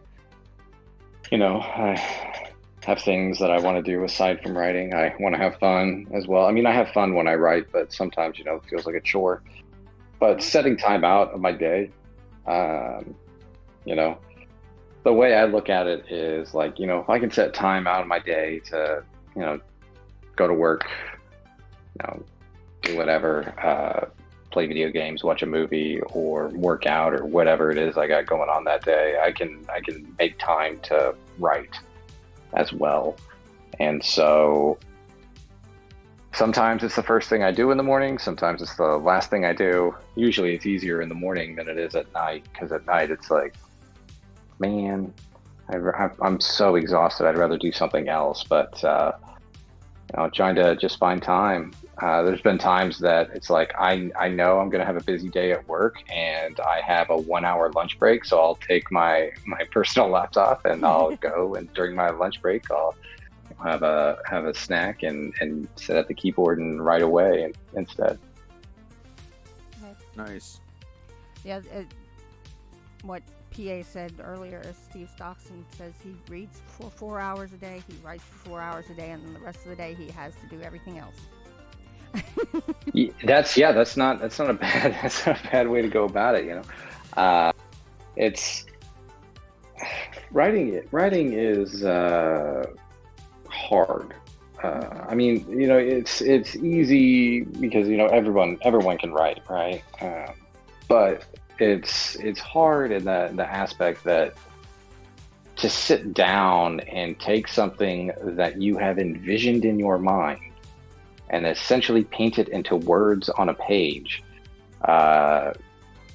have things that I want to do aside from writing. I want to have fun as well. I mean, I have fun when I write, but sometimes, it feels like a chore. But setting time out of my day, the way I look at it is like, if I can set time out of my day to, go to work, do whatever, play video games, watch a movie, or work out, or whatever it is I got going on that day, I can make time to write as well. And so sometimes it's the first thing I do in the morning. Sometimes it's the last thing I do. Usually it's easier in the morning than it is at night, because at night it's like, man, I'm so exhausted. I'd rather do something else. But trying to just find time. There's been times that it's like I know I'm going to have a busy day at work, and I have a 1 hour lunch break, so I'll take my personal laptop and I'll go, and during my lunch break I'll have a snack and sit at the keyboard and write away instead. Nice. Yeah, what PA said earlier, Steve Stockton says he reads for 4 hours a day, he writes for 4 hours a day, and then the rest of the day he has to do everything else. That's not a bad way to go about it. It's writing is hard. I mean, it's easy because everyone can write, right? But it's hard in the aspect that to sit down and take something that you have envisioned in your mind and essentially paint it into words on a page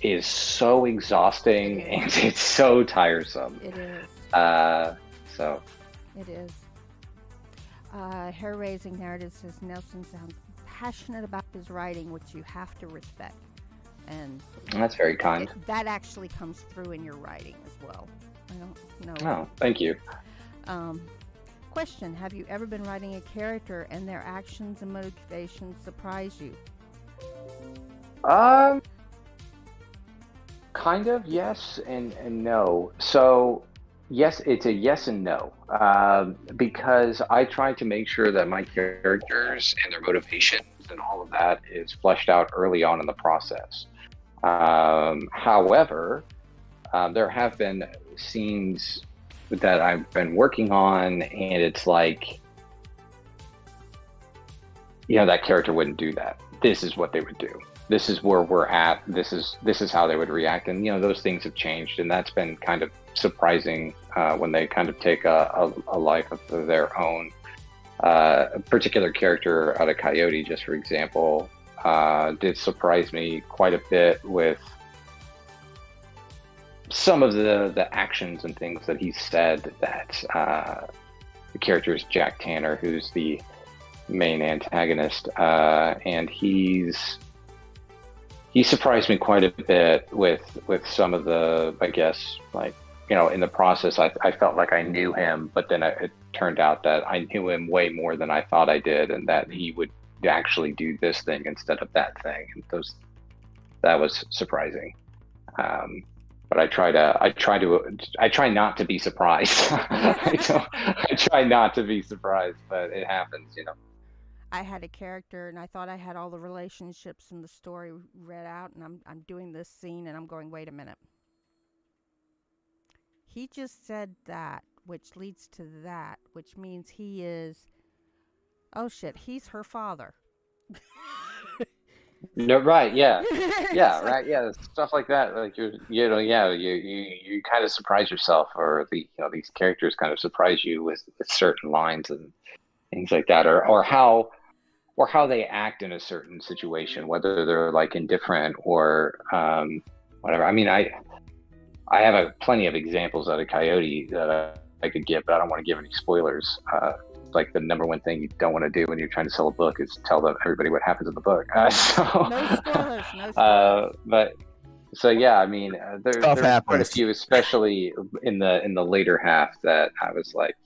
is so exhausting, and it's so tiresome. It is. So. It is. Hair Raising Narrative says Nelson sounds passionate about his writing, which you have to respect. and That's very kind. that actually comes through in your writing as well. I don't know. Oh, thank you. Question: have you ever been writing a character and their actions and motivations surprise you? Kind of yes and no. So yes, it's a yes and no, because I try to make sure that my characters and their motivations and all of that is fleshed out early on in the process. However, there have been scenes that I've been working on, and it's like, that character wouldn't do that. This is what they would do. This is where we're at. This is how they would react. And those things have changed, and that's been kind of surprising when they kind of take a life of their own. A particular character out of Coyote, just for example, did surprise me quite a bit with some of the actions and things that he said. That the character is Jack Tanner, who's the main antagonist, and he surprised me quite a bit with some of the, I guess, like, in the process, I felt like I knew him, but then it turned out that I knew him way more than I thought I did, and that he would actually do this thing instead of that thing. And that was surprising. But I try not to be surprised. I try not to be surprised, but it happens, I had a character, and I thought I had all the relationships in the story read out, and I'm doing this scene, and I'm going, wait a minute. He just said that, which leads to that, which means he is, oh shit, he's her father. No, right, yeah. Yeah, It's right, yeah, stuff like that. Like you kind of surprise yourself, or these characters kind of surprise you with certain lines and things like that, or how they act in a certain situation, whether they're like indifferent or whatever. I mean, I have plenty of examples out of Coyote that I could give, but I don't want to give any spoilers. Like the number one thing you don't want to do when you're trying to sell a book is tell everybody what happens in the book. No spoilers, no spoilers. But so yeah, I mean, there's quite a happens. few, especially in the later half, that I was like,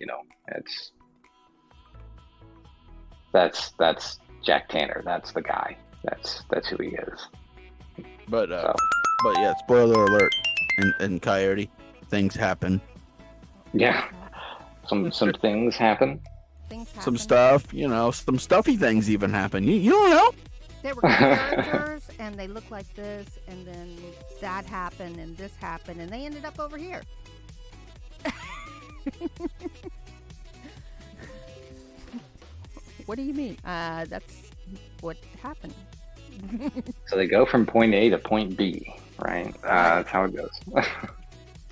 that's Jack Tanner. That's the guy. That's who he is. But yeah, spoiler alert. In Coyote, things happen. Yeah, some things happen. Some stuff, some stuffy things even happen. You don't know. There were characters, and they look like this, and then that happened, and this happened, and they ended up over here. What do you mean? That's what happened. So they go from point A to point B, right? That's how it goes.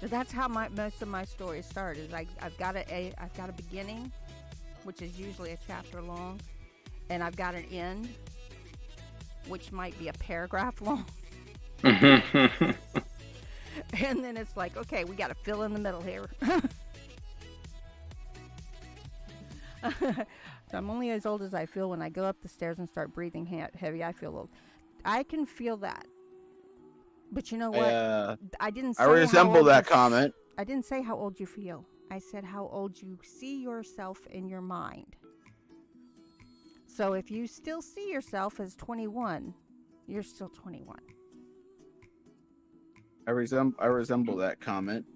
That's how most of my stories start. Is I've got a beginning, which is usually a chapter long, and I've got an end, which might be a paragraph long. And then it's like, okay, we got to fill in the middle here. So I'm only as old as I feel when I go up the stairs and start breathing heavy. I feel old. I can feel that. But you know what? I didn't say I resemble that comment. I didn't say how old you feel. I said how old you see yourself in your mind. So if you still see yourself as 21, you're still 21. I resemble that comment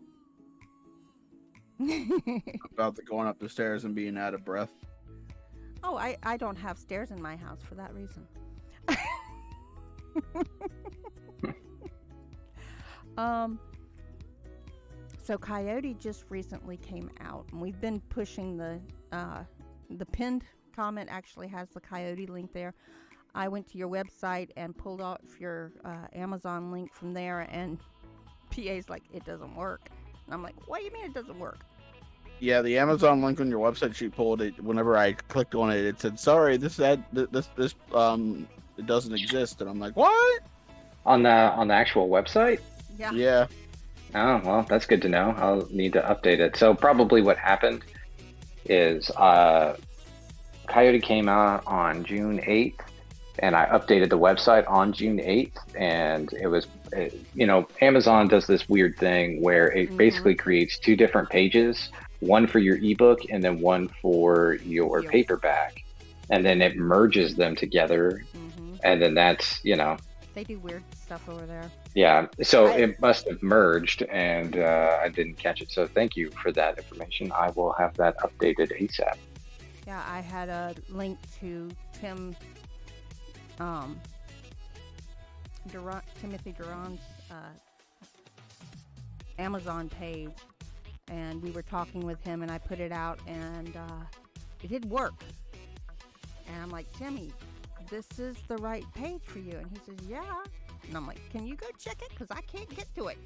about the going up the stairs and being out of breath. Oh, I don't have stairs in my house for that reason. So Coyote just recently came out, and we've been pushing the pinned comment actually has the Coyote link there. I went to your website and pulled off your Amazon link from there, and PA's like, it doesn't work. And I'm like, what do you mean it doesn't work? Yeah, the Amazon link on your website, she pulled it. Whenever I clicked on it, it said, "Sorry, this it doesn't exist." And I'm like, "What?" On the actual website? Yeah. Yeah. Oh, well, that's good to know. I'll need to update it. So probably what happened is Coyote came out on June 8th, and I updated the website on June 8th, and Amazon does this weird thing where it basically creates two different pages, one for your ebook and then one for your paperback, and then it merges them together, and then that's, They do weird stuff over there. Yeah, so it must have merged, and I didn't catch it. So thank you for that information. I will have that updated ASAP. Yeah, I had a link to Timothy Duran's Amazon page, and we were talking with him, and I put it out, and it did work. And I'm like, Timmy, this is the right page for you. And he says, yeah. And I'm like, can you go check it? Because I can't get to it.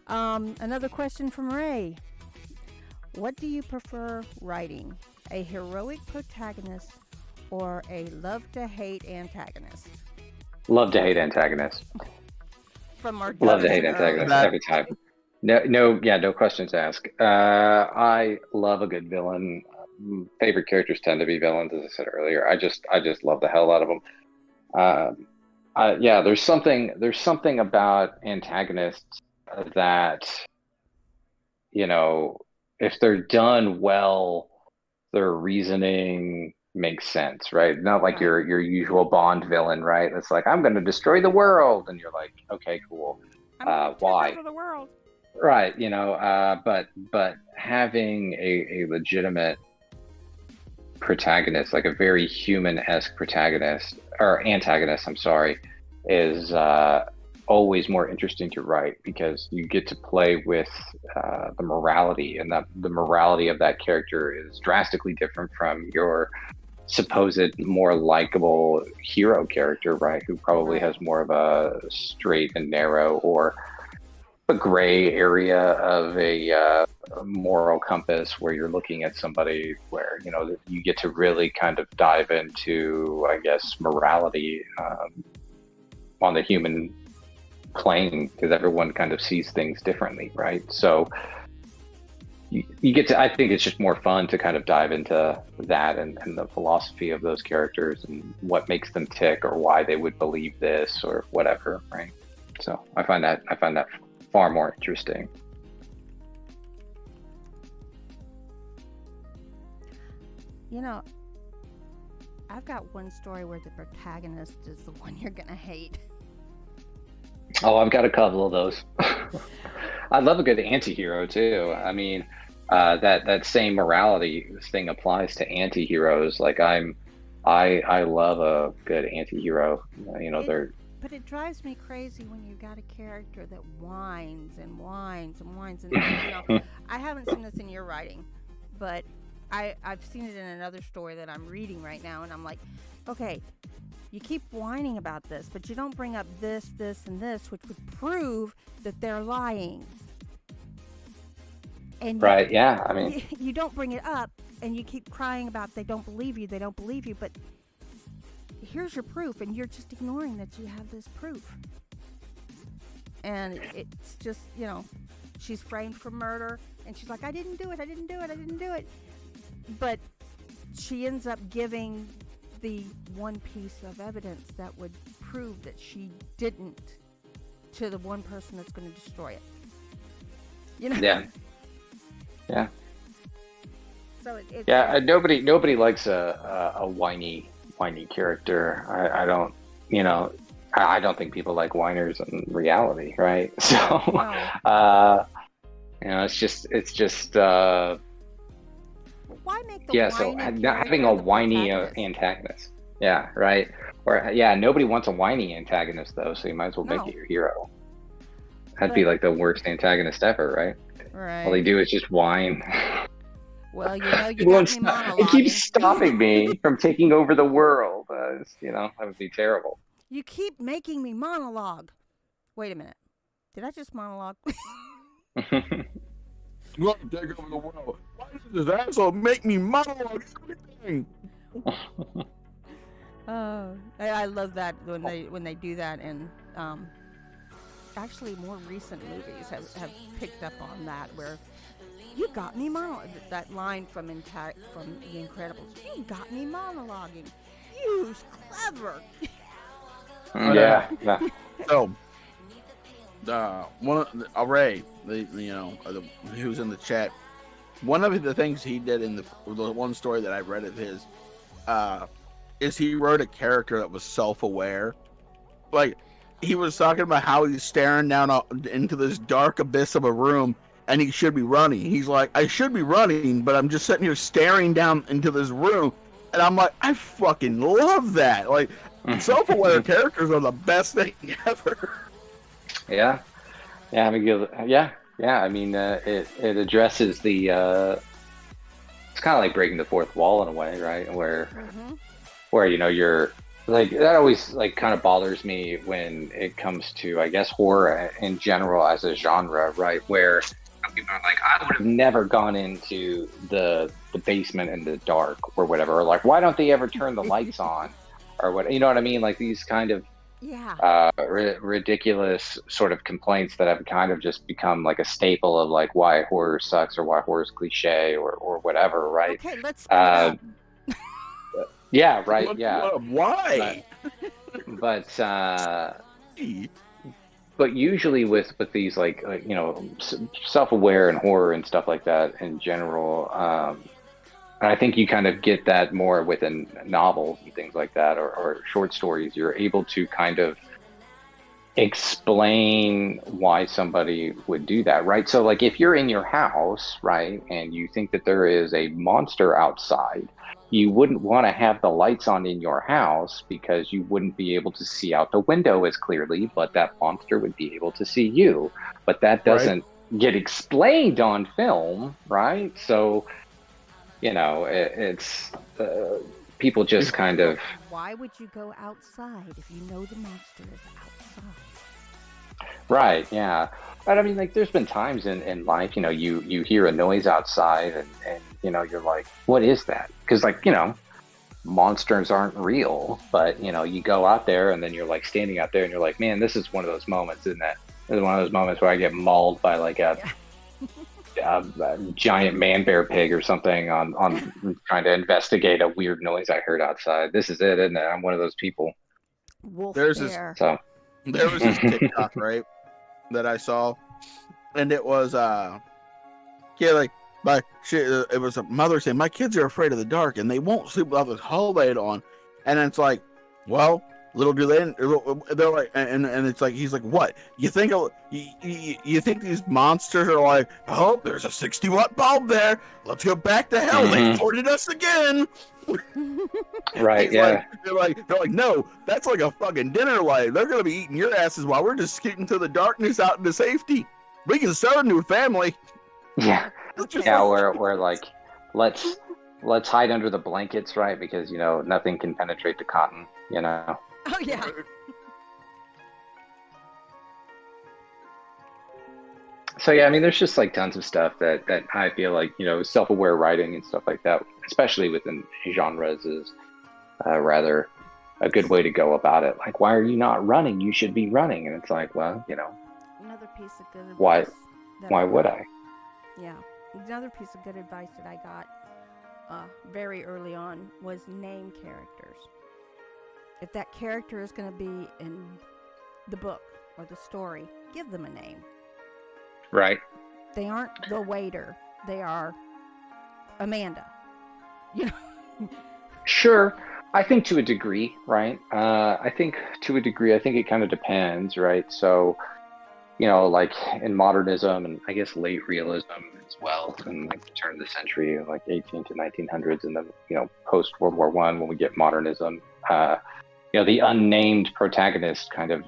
Another question from Ray. What do you prefer writing? A heroic protagonist or a love-to-hate antagonist? Love-to-hate antagonist. From our love-to-hate antagonist every time. No questions asked. I love a good villain. Favorite characters tend to be villains, as I said earlier. I just love the hell out of them. There's something about antagonists that, if they're done well, their reasoning makes sense, right? Not like your usual Bond villain, right? It's like, I'm going to destroy the world, and you're like, okay, cool. Why? Over the world. Right, but having a legitimate protagonist, like a very human-esque protagonist or antagonist, I'm sorry, is always more interesting to write, because you get to play with the morality, and the morality of that character is drastically different from your supposed more likable hero character, right? Who probably has more of a straight and narrow or a gray area of a moral compass, where you're looking at somebody where, you get to really kind of dive into, I guess, morality on the human plane, because everyone kind of sees things differently, right? So you get to, I think it's just more fun to kind of dive into that and the philosophy of those characters and what makes them tick, or why they would believe this or whatever, right? So I find that far more interesting. I've got one story where the protagonist is the one you're gonna hate. Oh, I've got a couple of those. I love a good anti-hero too. I mean, that same morality thing applies to anti-heroes. Like I love a good anti-hero. But it drives me crazy when you got a character that whines and whines and whines. And I haven't seen this in your writing, but I've seen it in another story that I'm reading right now, and I'm like, okay, you keep whining about this, but you don't bring up this, and this, which would prove that they're lying. And right, yeah, I mean, you don't bring it up, and you keep crying about they don't believe you, but here's your proof, and you're just ignoring that you have this proof. And it's just, she's framed for murder, and she's like, I didn't do it. But she ends up giving the one piece of evidence that would prove that she didn't to the one person that's going to destroy it. Yeah. So nobody likes a whiny character. I don't, I don't think people like whiners in reality, right? So, it's just. Why make the so having a whiny antagonist. Yeah, right. Or nobody wants a whiny antagonist though, so you might as well make it your hero. That'd be like the worst antagonist ever, right? Right. All they do is just whine. Well, you got me monologuing. It keeps stopping me from taking over the world. That would be terrible. You keep making me monologue. Wait a minute. Did I just monologue? You want to take over the world? Why does this asshole make me monologue everything? I love that when they do that, and actually more recent movies have picked up on that, where You got me that line from The Incredibles. You got me monologuing. You's clever. Yeah. So, Ray, who's in the chat, one of the things he did in the one story that I read of his, is he wrote a character that was self-aware. Like, he was talking about how he's staring down into this dark abyss of a room, and he should be running. He's like, I should be running, but I'm just sitting here staring down into this room, and I'm like, I fucking love that. Like, self-aware characters are the best thing ever. Yeah. I mean, I mean, it addresses the. It's kind of like breaking the fourth wall in a way, right? Where you're like, that always like kind of bothers me when it comes to, I guess, horror in general as a genre, right? Where people are like, I would have never gone into the basement in the dark or whatever, or like, why don't they ever turn the lights on, or what? You know what I mean? Like these kind of ridiculous sort of complaints that have kind of just become like a staple of like why horror sucks or why horror is cliche or whatever, right? Okay, let's split up. Yeah, right. Yeah. Why? But usually with these like self-aware and horror and stuff like that in general, I think you kind of get that more within novels and things like that, or short stories. You're able to kind of explain why somebody would do that, right? So like if you're in your house, right, and you think that there is a monster outside, you wouldn't want to have the lights on in your house because you wouldn't be able to see out the window as clearly, but that monster would be able to see you. But that doesn't get explained on film, right? So, it's people just kind of... Why would you go outside if you know the monster is outside? Right, yeah. But I mean, like, there's been times in life, you hear a noise outside and you're like, what is that? Because, like, monsters aren't real, but, you go out there and then you're, like, standing out there and you're like, man, this is one of those moments, isn't it? This is one of those moments where I get mauled by, like, a giant man bear pig or something on trying to investigate a weird noise I heard outside. This is it, isn't it? I'm one of those people. There was this TikTok, right, that I saw, and it was it was a mother saying, my kids are afraid of the dark and they won't sleep without the hall light on. And it's like, well, little do they, they're like, and it's like, he's like, what? You think you think these monsters are like, oh, there's a 60-watt bulb there. Let's go back to hell. They tortured us again. Right, yeah. They're like, no, that's like a fucking dinner light. They're gonna be eating your asses while we're just getting to the darkness out into safety. We can start a new family. Yeah. Yeah, we're like, let's hide under the blankets, right? Because nothing can penetrate the cotton, Oh yeah. So yeah, I mean, there's just like tons of stuff that I feel like self-aware writing and stuff like that, especially within genres, is rather a good way to go about it. Like, why are you not running? You should be running. And it's like, well, another piece of good advice. Why would I? Yeah. Another piece of good advice that I got very early on was name characters. If that character is going to be in the book or the story, give them a name. Right. They aren't the waiter. They are Amanda. Sure. I think to a degree, right? I think it kind of depends, right? So, like in modernism and I guess late realism as well, in like the turn of the century, like 18 to 1900s, and then post World War I when we get modernism, the unnamed protagonist kind of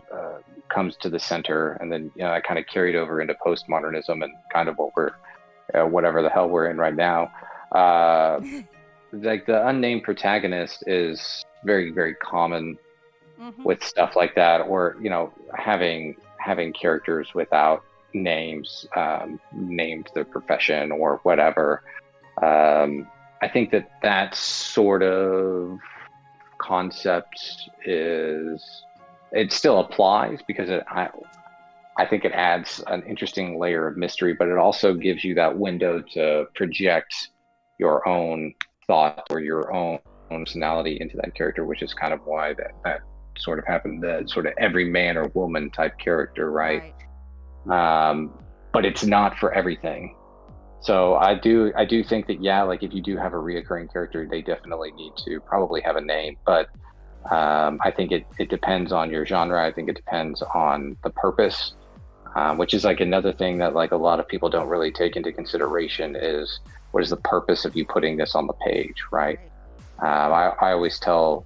comes to the center, and then I kind of carried over into postmodernism and kind of what we're whatever the hell we're in right now. Like the unnamed protagonist is very, very common with stuff like that, or having characters without names, named their profession or whatever. I think that sort of concept it still applies because I think it adds an interesting layer of mystery, but it also gives you that window to project your own thought or your own personality into that character, which is kind of why that sort of happened, the sort of every man or woman type character, right? But it's not for everything. So I do think that, yeah, like if you do have a reoccurring character, they definitely need to probably have a name, but I think it depends on your genre. I think it depends on the purpose, which is like another thing that like a lot of people don't really take into consideration is what is the purpose of you putting this on the page, right? I always tell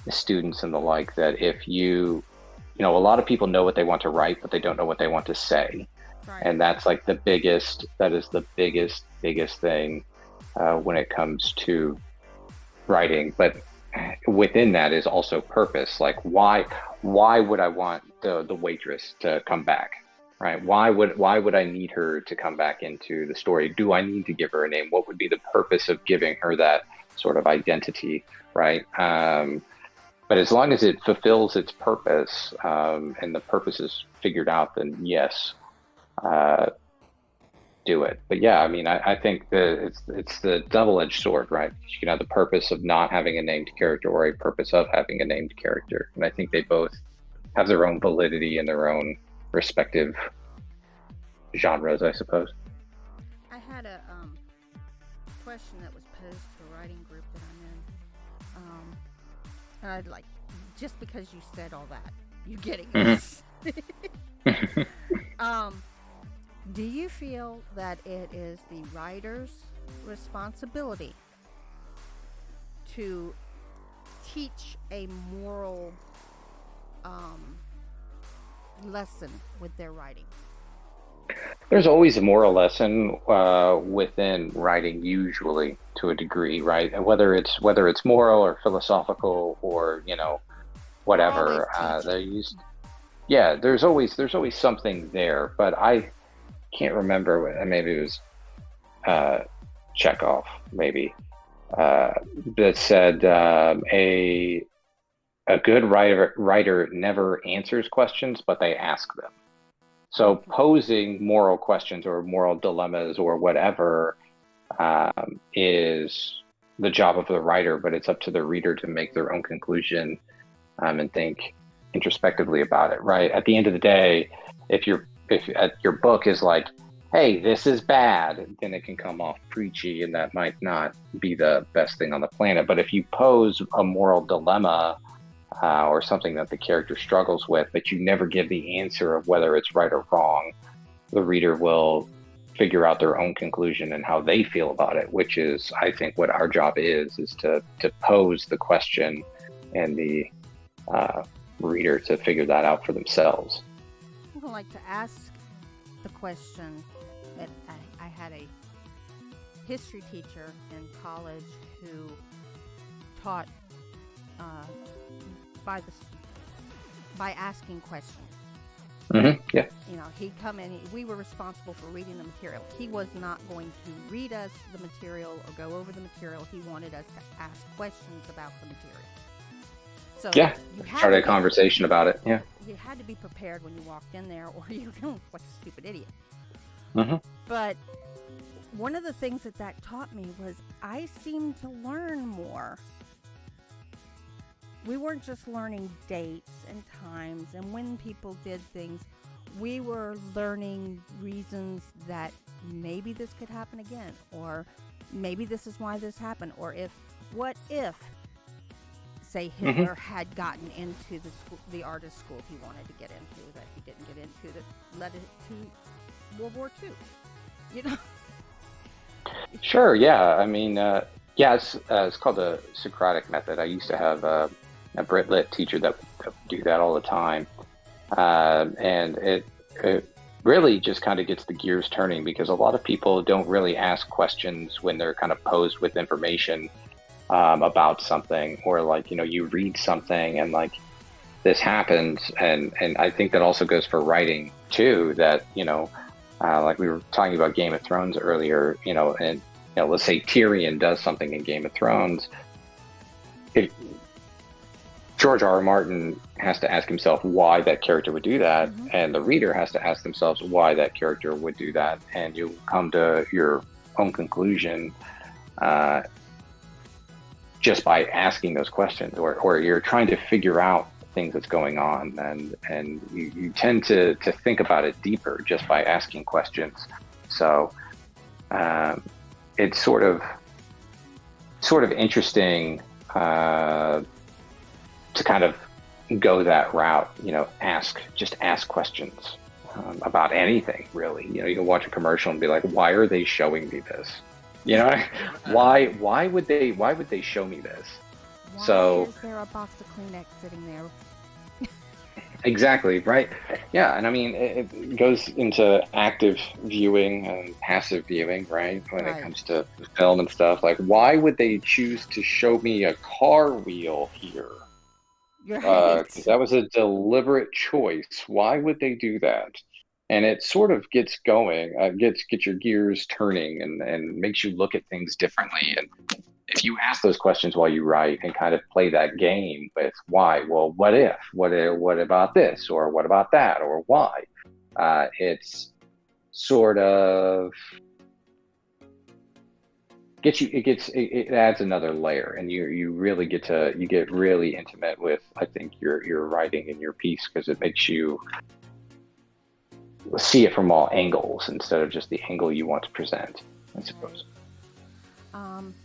students and the like that if you know, a lot of people know what they want to write, but they don't know what they want to say. Right. And that's like that is the biggest thing when it comes to writing. But within that is also purpose. Like why would I want the waitress to come back, right? Why would I need her to come back into the story? Do I need to give her a name? What would be the purpose of giving her that sort of identity, right? But as long as it fulfills its purpose and the purpose is figured out, then yes, do it. But yeah, I mean, I think that it's the double-edged sword, right? You can have the purpose of not having a named character or a purpose of having a named character. And I think they both have their own validity and their own respective genres, I suppose. I had a question that was posed to a writing group that I'm in. And I'd like, just because you said all that, you getting this. Do you feel that it is the writer's responsibility to teach a moral lesson with their writing? There's always a moral lesson within writing, usually to a degree, right? And whether it's moral or philosophical or whatever, there's always something there. But I can't remember. Maybe it was Chekhov, maybe that said a good writer never answers questions, but they ask them. So posing moral questions or moral dilemmas or whatever is the job of the writer, but it's up to the reader to make their own conclusion and think introspectively about it, right? At the end of the day, if your book is like, hey, this is bad, then it can come off preachy, and that might not be the best thing on the planet. But if you pose a moral dilemma or something that the character struggles with, but you never give the answer of whether it's right or wrong, the reader will figure out their own conclusion and how they feel about it, which is, I think, what our job is to pose the question and the reader to figure that out for themselves. I would like to ask the question that I had a history teacher in college who taught by asking questions. Mm-hmm. Yeah. He'd come in. We were responsible for reading the material. He was not going to read us the material or go over the material. He wanted us to ask questions about the material. So started a conversation about it. Yeah. You had to be prepared when you walked in there, or you're going to look like a stupid idiot. Mm-hmm. But one of the things that taught me was I seemed to learn more. We weren't just learning dates and times and when people did things. We were learning reasons that maybe this could happen again, or maybe this is why this happened, or what if, say, Hitler had gotten into the artist school he wanted to get into that he didn't get into, that led it to World War II. Sure. Yeah. I mean, it's called the Socratic method. I used to have a Brit Lit teacher that would do that all the time. And it really just kind of gets the gears turning, because a lot of people don't really ask questions when they're kind of posed with information about something, or like, you read something and like this happens. And I think that also goes for writing too, that, like we were talking about Game of Thrones earlier, and let's say Tyrion does something in Game of Thrones. George R. R. Martin has to ask himself why that character would do that, Mm-hmm. and the reader has to ask themselves why that character would do that, and you come to your own conclusion just by asking those questions, or you're trying to figure out things that's going on, and you tend to think about it deeper just by asking questions. So it's sort of interesting to kind of go that route, just ask questions about anything, really. You can watch a commercial and be like, why are they showing me this? Why would they show me this? Why is there a box of Kleenex sitting there? Exactly, right. Yeah, and I mean, it goes into active viewing and passive viewing, right? When it comes to film and stuff, like, why would they choose to show me a car wheel here? Right. 'Cause that was a deliberate choice. Why would they do that? And it sort of gets going, gets your gears turning, and makes you look at things differently. And if you ask those questions while you write and kind of play that game with why, well, what if, what about this, or what about that, or why, it's sort of it adds another layer, and you really get really intimate with, I think, your writing and your piece, because it makes you see it from all angles instead of just the angle you want to present, I suppose.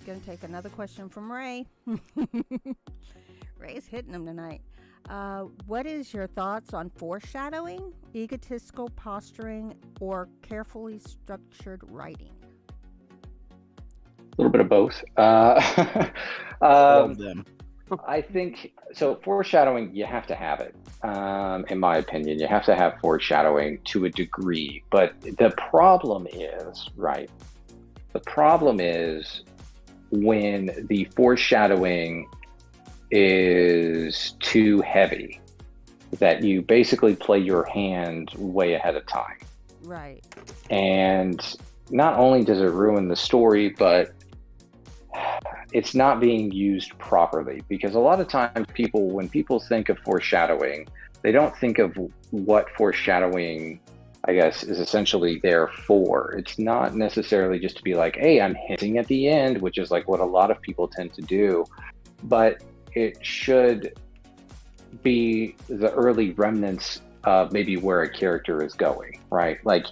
Gonna take another question from Ray. Ray's hitting them tonight. What is your thoughts on foreshadowing, egotistical posturing, or carefully structured writing? A little bit of both. All of them. I think so. Foreshadowing, you have to have it. In my opinion, you have to have foreshadowing to a degree. But the problem is, right? The problem is when the foreshadowing is too heavy, that you basically play your hand way ahead of time. Right. And not only does it ruin the story, but it's not being used properly, because a lot of times when people think of foreshadowing, they don't think of what foreshadowing, I guess, is essentially there for. It's not necessarily just to be like, hey, I'm hinting at the end, which is like what a lot of people tend to do, but it should be the early remnants of maybe where a character is going, right? Like,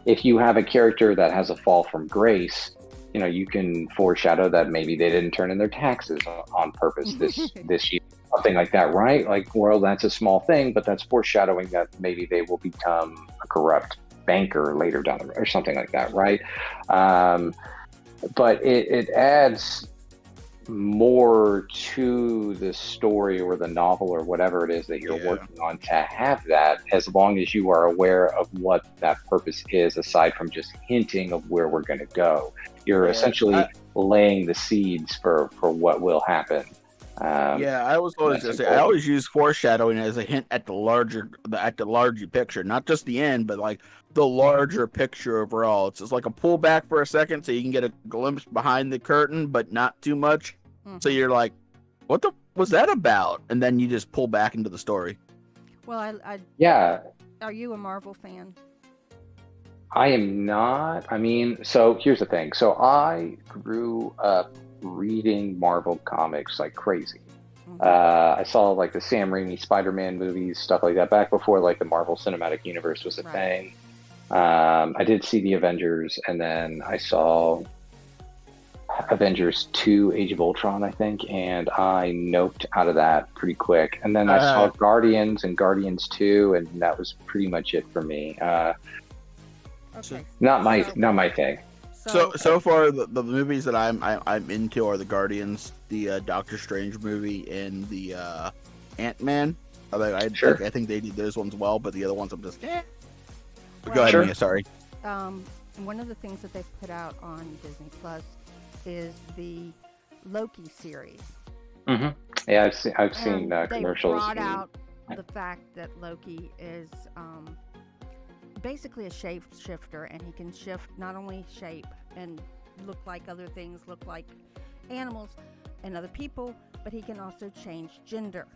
if you have a character that has a fall from grace, you can foreshadow that maybe they didn't turn in their taxes on purpose this year, something like that, right? Like, well, that's a small thing, but that's foreshadowing that maybe they will become a corrupt banker later down the road, or something like that, right? But it adds more to the story or the novel or whatever it is that you're working on to have that, as long as you are aware of what that purpose is, aside from just hinting of where we're going to go. You're essentially laying the seeds for what will happen. I was always going to say, I always use foreshadowing as a hint at the larger picture, not just the end, but like the larger picture overall. It's just like a pullback for a second, so you can get a glimpse behind the curtain, but not too much. So you're like, what was that about? And then you just pull back into the story. Well, Are you a Marvel fan? I am not. I mean, so here's the thing. So I grew up reading Marvel comics like crazy. I saw like the Sam Raimi Spider-Man movies, stuff like that, back before like the Marvel Cinematic Universe was a thing. I did see the Avengers, and then I saw Avengers 2 Age of Ultron, I think, and I noped out of that pretty quick. And then I saw Guardians and Guardians 2, and that was pretty much it for me. Not my thing. So far, the movies that I'm into are the Guardians, the Doctor Strange movie, and the Ant-Man. I think they did those ones well, but the other ones I'm just Go ahead, Mia, sorry. One of the things that they've put out on Disney Plus is the Loki series. Mm-hmm. Yeah, I've seen commercials. They brought out the fact that Loki is basically a shapeshifter, and he can shift, not only shape and look like other things, look like animals and other people, but he can also change gender.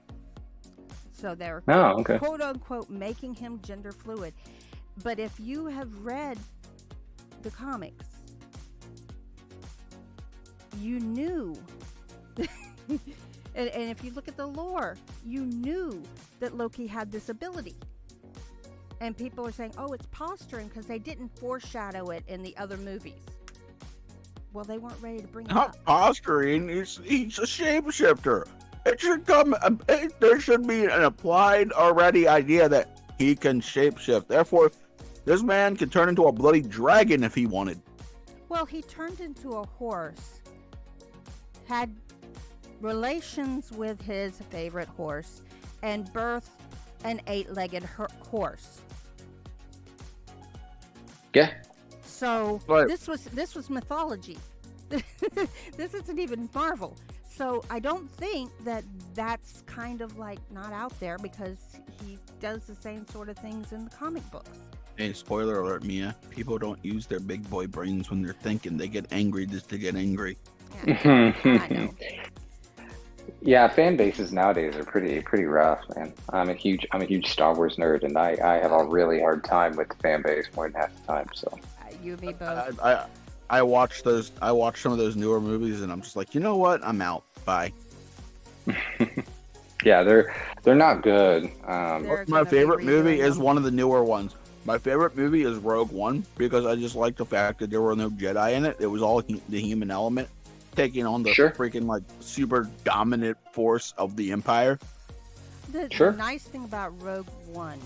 So they're Oh, okay. quote unquote making him gender fluid. But if you have read the comics, you knew. and if you look at the lore, you knew that Loki had this ability. And people are saying, oh, it's posturing because they didn't foreshadow it in the other movies. Well, they weren't ready to bring it Not up. posturing. He's a shapeshifter. It should come. There should be an applied already idea that he can shapeshift. Therefore, this man could turn into a bloody dragon if he wanted. Well, he turned into a horse, had relations with his favorite horse, and birthed an 8-legged horse. Yeah. So Right. this was mythology. This isn't even Marvel. So I don't think that that's kind of like not out there because he does the same sort of things in the comic books. Hey, spoiler alert, Mia. People don't use their big boy brains when they're thinking. They get angry just to get angry. Yeah, I know. Yeah, fan bases nowadays are pretty rough, man. I'm a huge Star Wars nerd, and I have a really hard time with the fan base more than half the time. So You and me both. I watched some of those newer movies, and I'm just like, you know what? I'm out. Bye. yeah, they're not good. They're My gonna be favorite movie redoing is them. one of the newer ones. My favorite movie is Rogue One because I just like the fact that there were no Jedi in it. It was all the human element taking on the Sure. freaking like super dominant force of the Empire. The Sure. nice thing about Rogue One,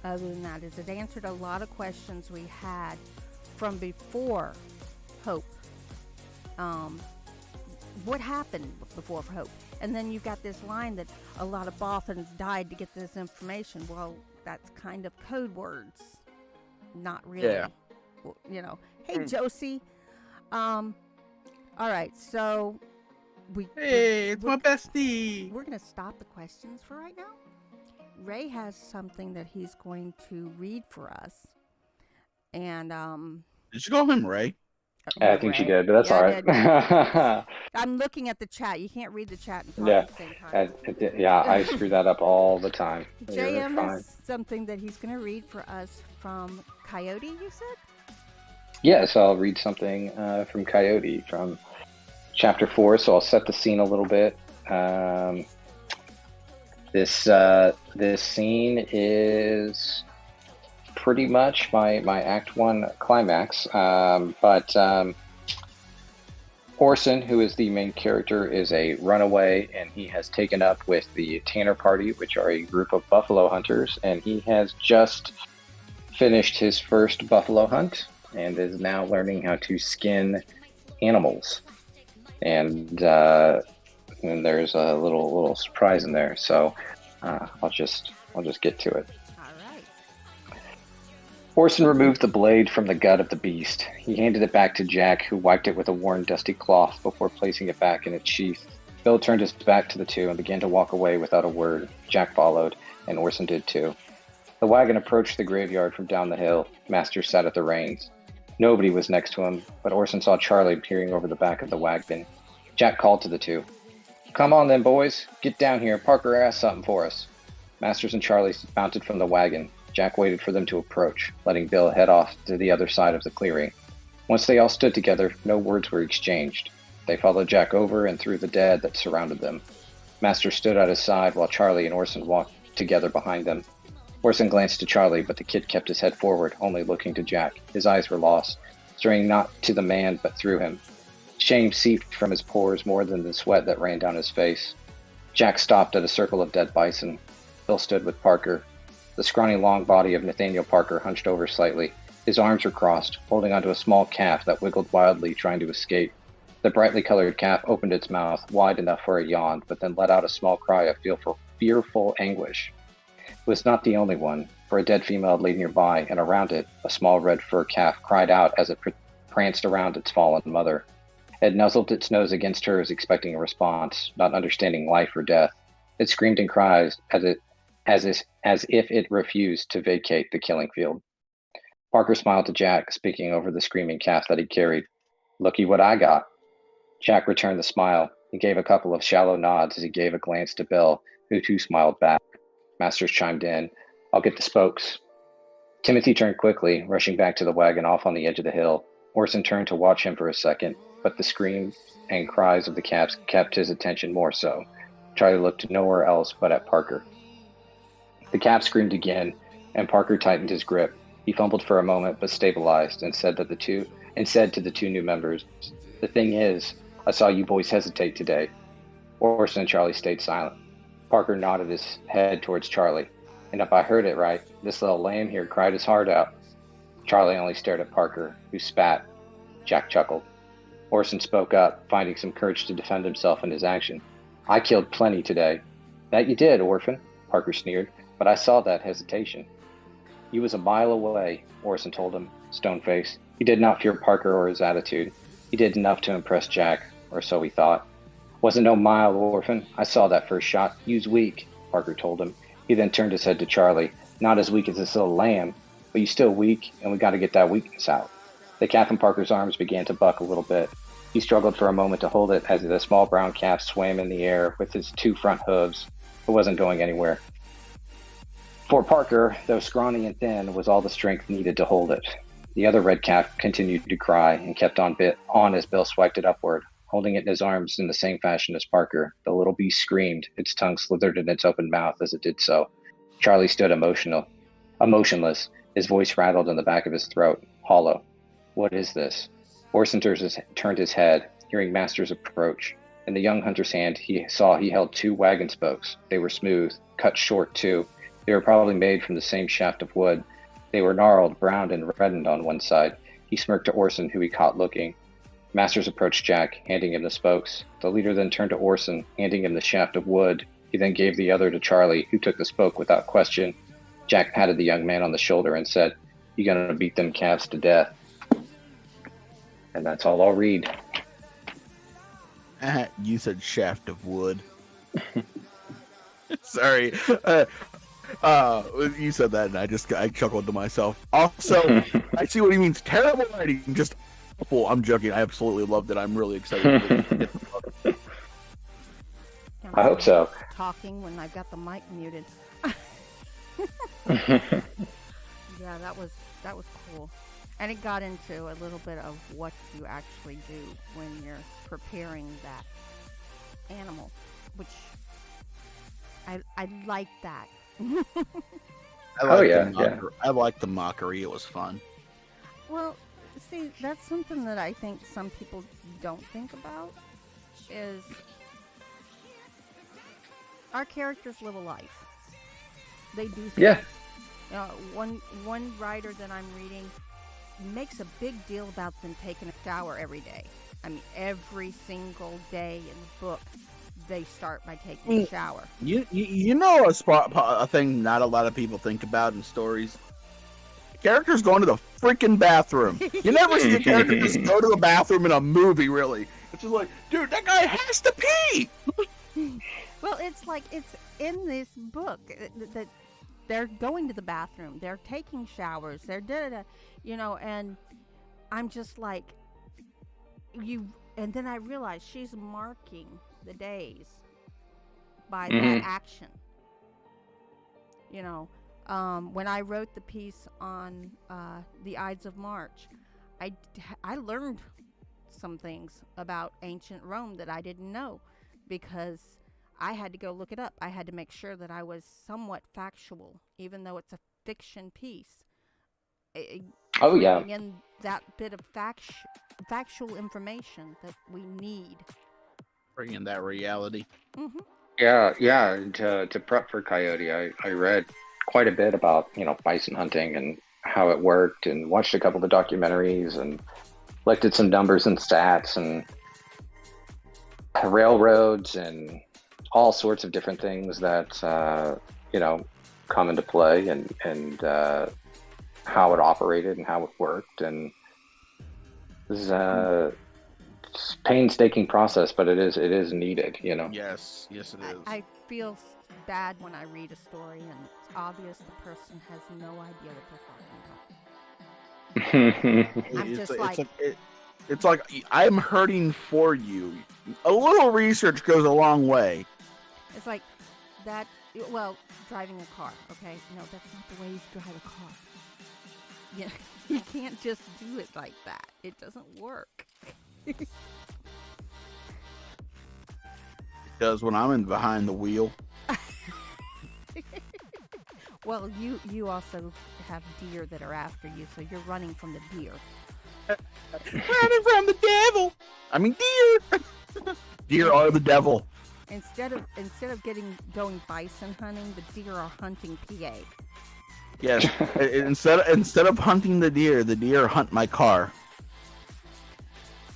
other than that, is it answered a lot of questions we had from before Hope. What happened before Hope? And then you've got this line that a lot of Bothans died to get this information. Well, that's kind of code words. Not really. Yeah. You know. Hey, Josie. All right, so Hey, it's my bestie. we're going to stop the questions for right now. Ray has something that he's going to read for us. And Did you call him Ray? I think she Ray. did, but that's Yeah, all I right. did. I'm looking at the chat. You can't read the chat and talk Yeah. at the same time. Yeah, I screw that up all the time. You're JM fine. has something that he's going to read for us from Coyote, you said? Yes, I'll read something from Coyote from chapter 4. So I'll set the scene a little bit. This scene is pretty much my Act 1 climax. But Orson, who is the main character, is a runaway, and he has taken up with the Tanner Party, which are a group of buffalo hunters, and he has just finished his first buffalo hunt and is now learning how to skin animals. And there's a little surprise in there, so I'll just get to it. All right. Orson removed the blade from the gut of the beast. He handed it back to Jack, who wiped it with a worn, dusty cloth before placing it back in its sheath. Bill turned his back to the two and began to walk away without a word. Jack followed, and Orson did too. The wagon approached the graveyard from down the hill. Master sat at the reins. Nobody was next to him, but Orson saw Charlie peering over the back of the wagon. Jack called to the two. "Come on then, boys. Get down here. Parker asked something for us." Masters and Charlie mounted from the wagon. Jack waited for them to approach, letting Bill head off to the other side of the clearing. Once they all stood together, no words were exchanged. They followed Jack over and through the dead that surrounded them. Master stood at his side while Charlie and Orson walked together behind them. Orson glanced to Charlie, but the kid kept his head forward, only looking to Jack. His eyes were lost, staring not to the man but through him. Shame seeped from his pores more than the sweat that ran down his face. Jack stopped at a circle of dead bison. Bill stood with Parker. The scrawny long body of Nathaniel Parker hunched over slightly. His arms were crossed, holding onto a small calf that wiggled wildly, trying to escape. The brightly colored calf opened its mouth, wide enough for a yawn, but then let out a small cry of fearful anguish. It was not the only one, for a dead female lay nearby, and around it, a small red fur calf cried out as it pranced around its fallen mother. It nuzzled its nose against hers, expecting a response, not understanding life or death. It screamed and cried as if it refused to vacate the killing field. Parker smiled to Jack, speaking over the screaming calf that he carried. "Looky what I got." Jack returned the smile. He gave a couple of shallow nods as he gave a glance to Bill, who too smiled back. Masters chimed in. I'll get the spokes. Timothy turned quickly, rushing back to the wagon off on the edge of the hill. Orson turned to watch him for a second, but the screams and cries of the calves kept his attention more so. Charlie looked nowhere else but at Parker. The calf screamed again, and Parker tightened his grip. He fumbled for a moment, but stabilized and said to the two new members, "The thing is, I saw you boys hesitate today." Orson and Charlie stayed silent. Parker nodded his head towards Charlie. "And if I heard it right, this little lamb here cried his heart out." Charlie only stared at Parker, who spat. Jack chuckled. Orson spoke up, finding some courage to defend himself in his action. "I killed plenty today." "That you did, Orphan," Parker sneered, "but I saw that hesitation." "You was a mile away," Orson told him, stone-faced. He did not fear Parker or his attitude. He did enough to impress Jack, or so he thought. "Wasn't no mile, Orphan. I saw that first shot. You's weak," Parker told him. He then turned his head to Charlie. "Not as weak as this little lamb, but you still weak, and we got to get that weakness out." The calf in Parker's arms began to buck a little bit. He struggled for a moment to hold it as the small brown calf swam in the air with his two front hooves. It wasn't going anywhere. For Parker, though scrawny and thin, was all the strength needed to hold it. The other red calf continued to cry and kept on as Bill swiped it upward, holding it in his arms in the same fashion as Parker. The little beast screamed, its tongue slithered in its open mouth as it did so. Charlie stood emotionless. His voice rattled in the back of his throat, hollow. "What is this?" Orson turned his head, hearing Masters approach. In the young hunter's hand, he held two wagon spokes. They were smooth, cut short too. They were probably made from the same shaft of wood. They were gnarled, browned, and reddened on one side. He smirked to Orson, who he caught looking. Masters approached Jack, handing him the spokes. The leader then turned to Orson, handing him the shaft of wood. He then gave the other to Charlie, who took the spoke without question. Jack patted the young man on the shoulder and said, "You gonna beat them calves to death." And that's all I'll read. You said shaft of wood. Sorry. You said that, and I chuckled to myself. Also, I see what he means. Terrible writing, just awful. I'm joking. I absolutely loved it. I'm really excited to get the book. I hope so. Talking when I've got the mic muted. Yeah, that was cool. And it got into a little bit of what you actually do when you're preparing that animal, which I like that. I like the mockery. It was fun. Well, see, that's something that I think some people don't think about is our characters live a life. They do things. Yeah. You know, one writer that I'm reading makes a big deal about them taking a shower every day. I mean, every single day in the book, they start by taking a shower. You know a thing not a lot of people think about in stories? Characters going to the freaking bathroom. You never see a character just go to the bathroom in a movie, really. It's just like, dude, that guy has to pee! Well, it's like, it's in this book that they're going to the bathroom, they're taking showers, they're da-da-da, you know, and I'm just like, and then I realized she's marking the days by that action. You know, when I wrote the piece on the Ides of March, I learned some things about ancient Rome that I didn't know because I had to go look it up. I had to make sure that I was somewhat factual, even though it's a fiction piece. Bringing in that bit of factual information that we need. Bring in that reality. Mm-hmm. Yeah. To prep for Coyote, I read quite a bit about, bison hunting and how it worked, and watched a couple of the documentaries and looked at some numbers and stats and railroads and all sorts of different things that come into play and how it operated and how it worked. And this is a painstaking process, but it is needed. Yes, it is. I feel bad when I read a story and it's obvious the person has no idea what they're talking about. It's like I'm hurting for you. A little research goes a long way. It's like that Well, driving a car, okay? No, that's not the way you drive a car. Yeah, you can't just do it like that. It doesn't work. Because when I'm in behind the wheel, Well, you also have deer that are after you, so you're running from the deer. running from the devil. I mean, deer. Deer are the devil. Instead of going bison hunting, the deer are hunting PA. Yes. instead of hunting the deer hunt my car.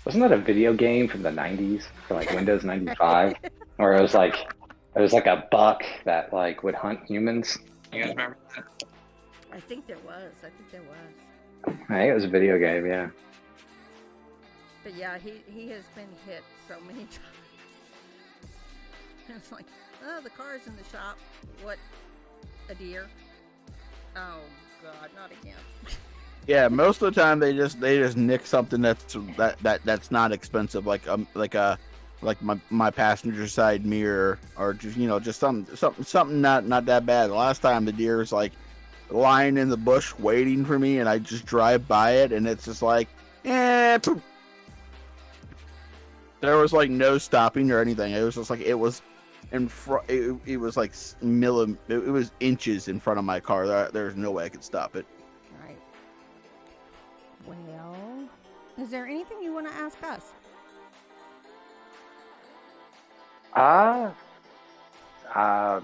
Wasn't that a video game from the 90s for like Windows 95? Where it was like a buck that like would hunt humans. You guys remember that? I think there was. I think it was a video game, yeah. But yeah, he has been hit so many times. It's like, oh, the car's in the shop. What? A deer? Oh God, not again. Yeah, most of the time they just nick something that's not expensive, like my passenger side mirror, or just something not that bad. The last time the deer was like lying in the bush waiting for me, and I just drive by it, and it's just like, poop. There was like no stopping or anything. It was just like it was in front. It was like it was inches in front of my car. There's no way I could stop it. Right. Well, is there anything you want to ask us?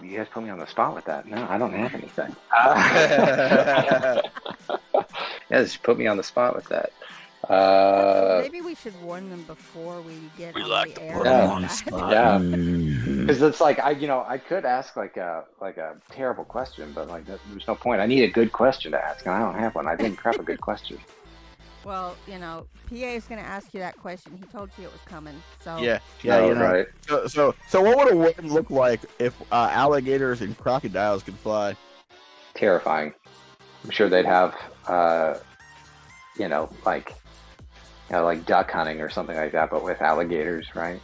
You guys put me on the spot with that. No, I don't have anything. Yeah, just put me on the spot with that. Maybe we should warn them before we get We on like the to air. put them on the spot. Yeah, because it's like I could ask like a terrible question, but like there's no point. I need a good question to ask, and I don't have one. I didn't prep a good question. Well, PA is going to ask you that question. He told you it was coming, so Yeah, Right. So what would a world look like if alligators and crocodiles could fly? Terrifying. I'm sure they'd have like duck hunting or something like that, but with alligators, right?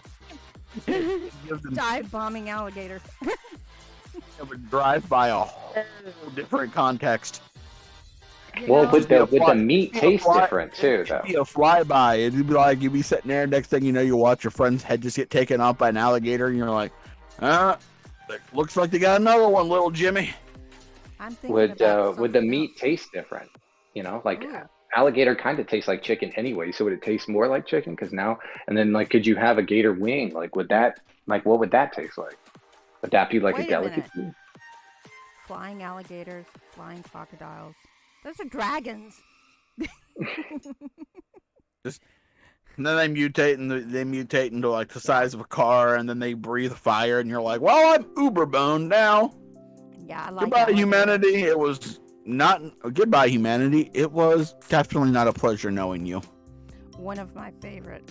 dive bombing alligators. It would drive by a whole different context. Well, would the meat taste different too, though? It'd be a flyby. It'd be like you'd be sitting there. Next thing you know, you watch your friend's head just get taken off by an alligator, and you're like, looks like they got another one, little Jimmy. I'm thinking Would about the something meat else. taste different? Like Ooh. alligator kind of tastes like chicken anyway, so would it taste more like chicken? Because now, and then like, could you have a gator wing? Like, what would that taste like? Would that be like Wait a a delicacy? minute. Flying alligators, flying crocodiles. Those are dragons. And then they mutate into like the size of a car, and then they breathe fire, and you're like, well, I'm uber boned now. Yeah, I like Goodbye, alligators. humanity. It was not goodbye, humanity. It was definitely not a pleasure knowing you. One of my favorite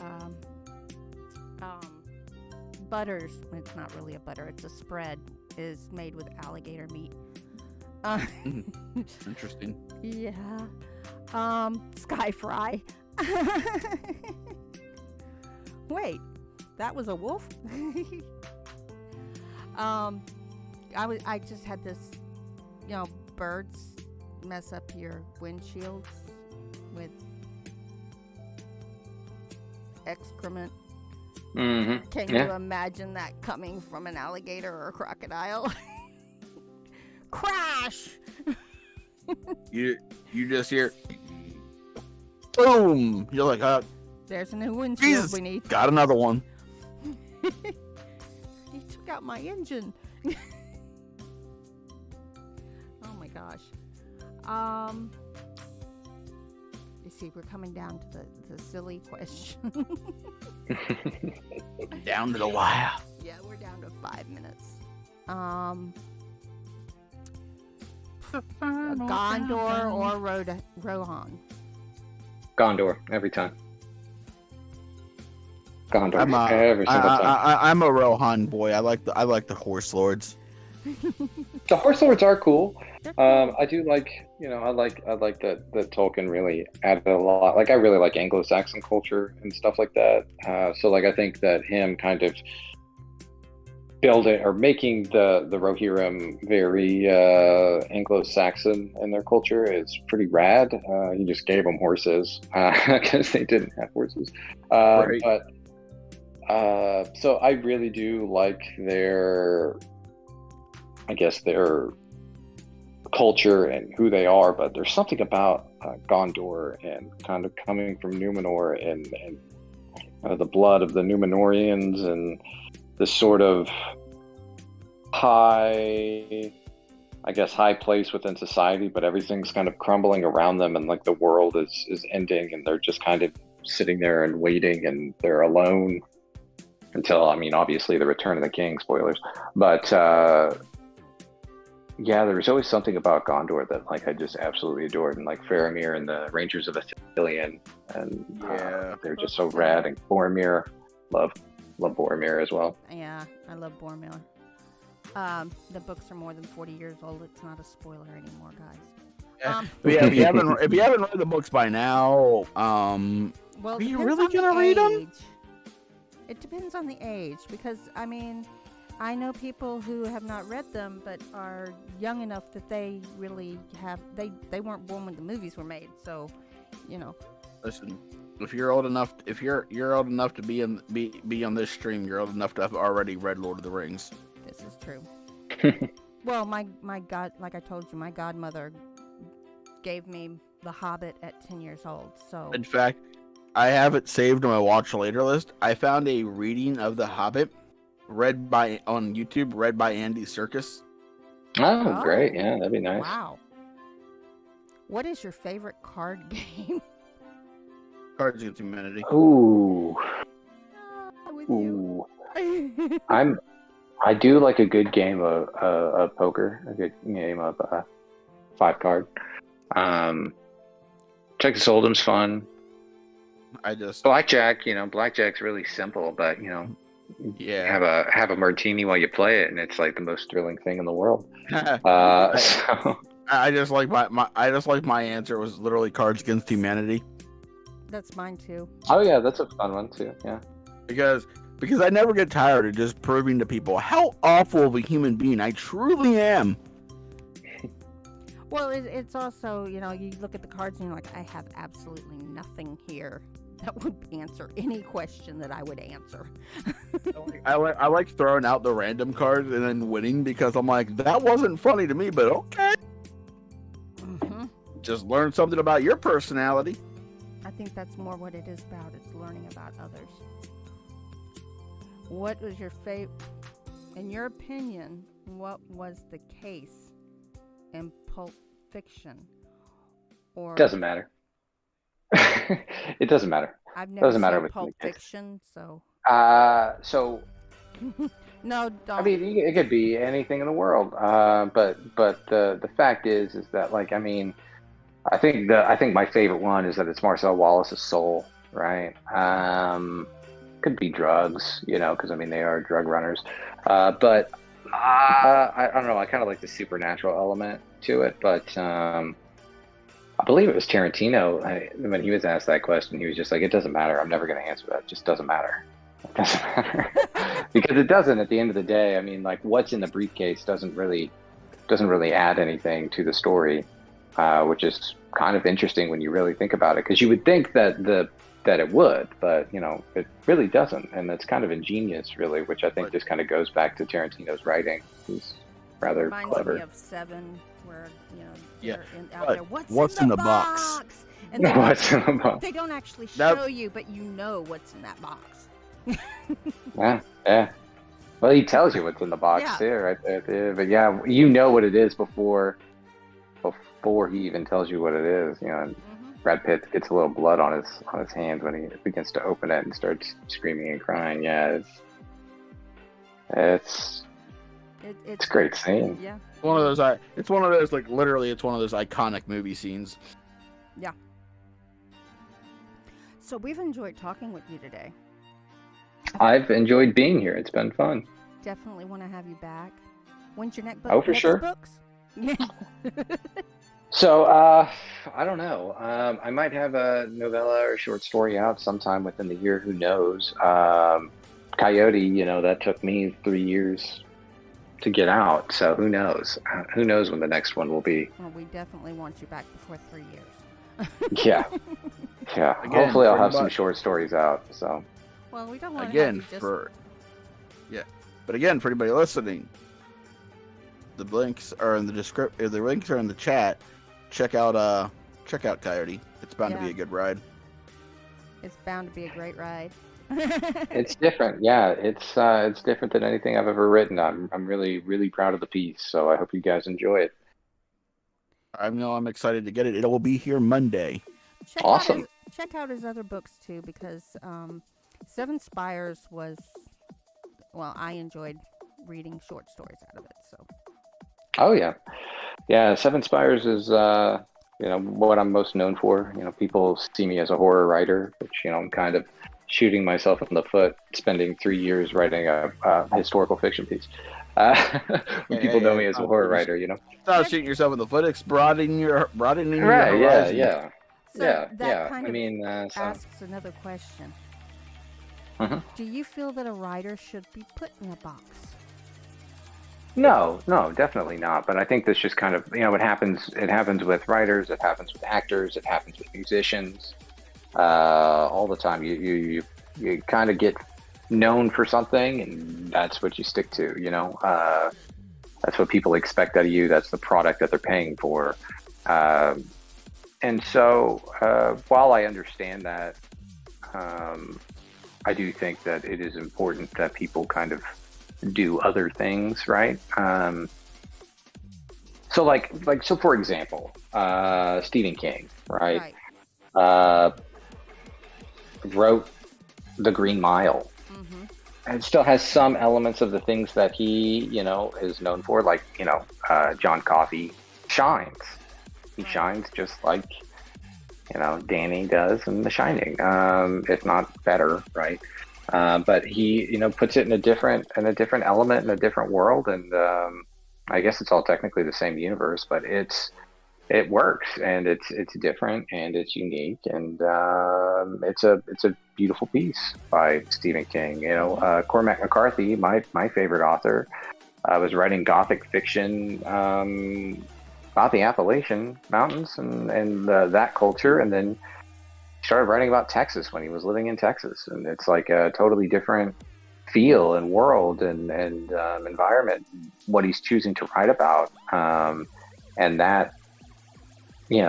butters. It's not really a butter. It's a spread. Is made with alligator meat. Interesting. Yeah. Sky fry. Wait, that was a wolf? I just had this, birds mess up your windshields with excrement. Mm-hmm. Can you imagine that coming from an alligator or a crocodile? Crash! You just hear boom. You're like, There's a new windshield Jesus, we need. got another one. He took out my engine. Oh my gosh. You see, we're coming down to the silly question. Down to the wire. Yeah, we're down to 5 minutes. Gondor or Rohan? Gondor every time. Gondor every single time. I'm a Rohan boy. I like the horse lords. The horse lords are cool. I do like, I like that Tolkien really added a lot. Like, I really like Anglo-Saxon culture and stuff like that. So like, I think that him kind of building or making the Rohirrim very Anglo-Saxon in their culture is pretty rad. You just gave them horses because they didn't have horses. Right. So I really do like their, I guess, their culture and who they are, but there's something about Gondor and kind of coming from Numenor and the blood of the Numenorians and this sort of high place within society, but everything's kind of crumbling around them, and like the world is ending, and they're just kind of sitting there and waiting, and they're alone until, I mean, obviously the Return of the King, spoilers, but yeah, there was always something about Gondor that like I just absolutely adored, and like Faramir and the Rangers of Ithilien, and they're just so rad, and Boromir, love Boromir as well. Yeah, I love Boromir. The books are more than 40 years old. It's not a spoiler anymore, guys. If you haven't read the books by now, well, are you really gonna read them? It depends on the age, because I mean, I know people who have not read them but are young enough that they really have. They weren't born when the movies were made, so you know. Listen, if you're old enough, you're old enough to be on this stream, you're old enough to have already read Lord of the Rings. This is true. Well, my god, like I told you, my godmother gave me The Hobbit at 10 years old. So in fact, I have it saved on my watch later list. I found a reading of The Hobbit on YouTube, read by Andy Serkis. Oh, great! Yeah, that'd be nice. Wow. What is your favorite card game? Cards Against Humanity. Ooh. With you. I do like a good game of poker, a good game of 5-card. Texas Hold'em's fun. Blackjack, blackjack's really simple, but yeah, have a martini while you play it, and it's like the most thrilling thing in the world. So I just like my answer was literally Cards Against Humanity. That's mine too. Oh yeah, that's a fun one too. Yeah, because I never get tired of just proving to people how awful of a human being I truly am. Well, it's also, you look at the cards and you're like, I have absolutely nothing here that would answer any question that I would answer. I like throwing out the random cards and then winning, because I'm like, that wasn't funny to me, but okay. Mm-hmm. Just learn something about your personality. I think that's more what it is about. It's learning about others. What was your favorite, in your opinion, what was the case in Pulp Fiction? Or doesn't matter. It doesn't matter. I've never doesn't matter seen with Pulp Fiction, so. So. No, don't. I mean, it could be anything in the world. But the fact is that, like, I mean, I think my favorite one is that it's Marcel Wallace's soul, right? Could be drugs, because I mean they are drug runners. But I don't know. I kind of like the supernatural element to it. But I believe it was Tarantino. When he was asked that question, he was just like, "It doesn't matter. I'm never going to answer that. It just doesn't matter. It doesn't matter." Because it doesn't. At the end of the day, I mean, like, what's in the briefcase doesn't really add anything to the story, which is kind of interesting when you really think about it. Because you would think that it would, but it really doesn't, and it's kind of ingenious, really, which I think just kind of goes back to Tarantino's writing. He's rather clever. Reminds me of Seven, where out there. What's in the box? And what's in the box? They don't actually show you, but you know what's in that box. Yeah. Well, he tells you what's in the box too, right there. But yeah, you know what it is before he even tells you what it is. And Brad Pitt gets a little blood on his hands when he begins to open it and starts screaming and crying. Yeah, it's a great scene. Yeah, it's one of those like literally, it's one of those iconic movie scenes. Yeah. So we've enjoyed talking with you today. I've enjoyed being here. It's been fun. Definitely want to have you back. When's your next book? Oh, for sure. Books? Yeah. So, I don't know. I might have a novella or short story out sometime within the year. Who knows? Coyote, that took me 3 years to get out. So who knows? Who knows when the next one will be? Well, we definitely want you back before 3 years. Yeah, yeah. Again, Hopefully, I'll have some everybody- short stories out. So Well, we don't want to have again you just... but again, for anybody listening, the links are in the description. The links are in the chat. Check out Coyote. It's bound to be Yeah. a good ride. It's bound to be a great ride. it's different. Yeah, it's different than anything I've ever written. I'm really really proud of the piece. So I hope you guys enjoy it. I know I'm excited to get it. It will be here Monday. Awesome. Check out his other books too, because Seven Spires was, well, I enjoyed reading short stories out of it. So. Oh yeah. Seven Spires is what I'm most known for. People see me as a horror writer, which I'm kind of shooting myself in the foot, spending 3 years writing a historical fiction piece. When people know me as a horror writer, It's not shooting yourself in the foot. It's broadening your Right? horizon. Yeah. So Yeah. that kind I of mean, asks another question. Mhm. Do you feel that a writer should be put in a box? No, definitely not. But I think this just kind of, it happens. It happens with writers. It happens with actors. It happens with musicians. All the time. You kind of get known for something, and that's what you stick to. That's what people expect out of you. That's the product that they're paying for. And so, while I understand that, I do think that it is important that people kind of do other things, right? So for example, Stephen King, right? Wrote The Green Mile. Mm-hmm. And it still has some elements of the things that he, is known for, like, John Coffey shines. He shines just like, Danny does in The Shining, if not better, right? But he, puts it in a different element, in a different world, and I guess it's all technically the same universe, but it works, and it's different, and it's unique, and it's a beautiful piece by Stephen King. Cormac McCarthy, my favorite author, was writing Gothic fiction about the Appalachian Mountains and that culture, and then started writing about Texas when he was living in Texas, and it's like a totally different feel and world and environment, what he's choosing to write about, and that, he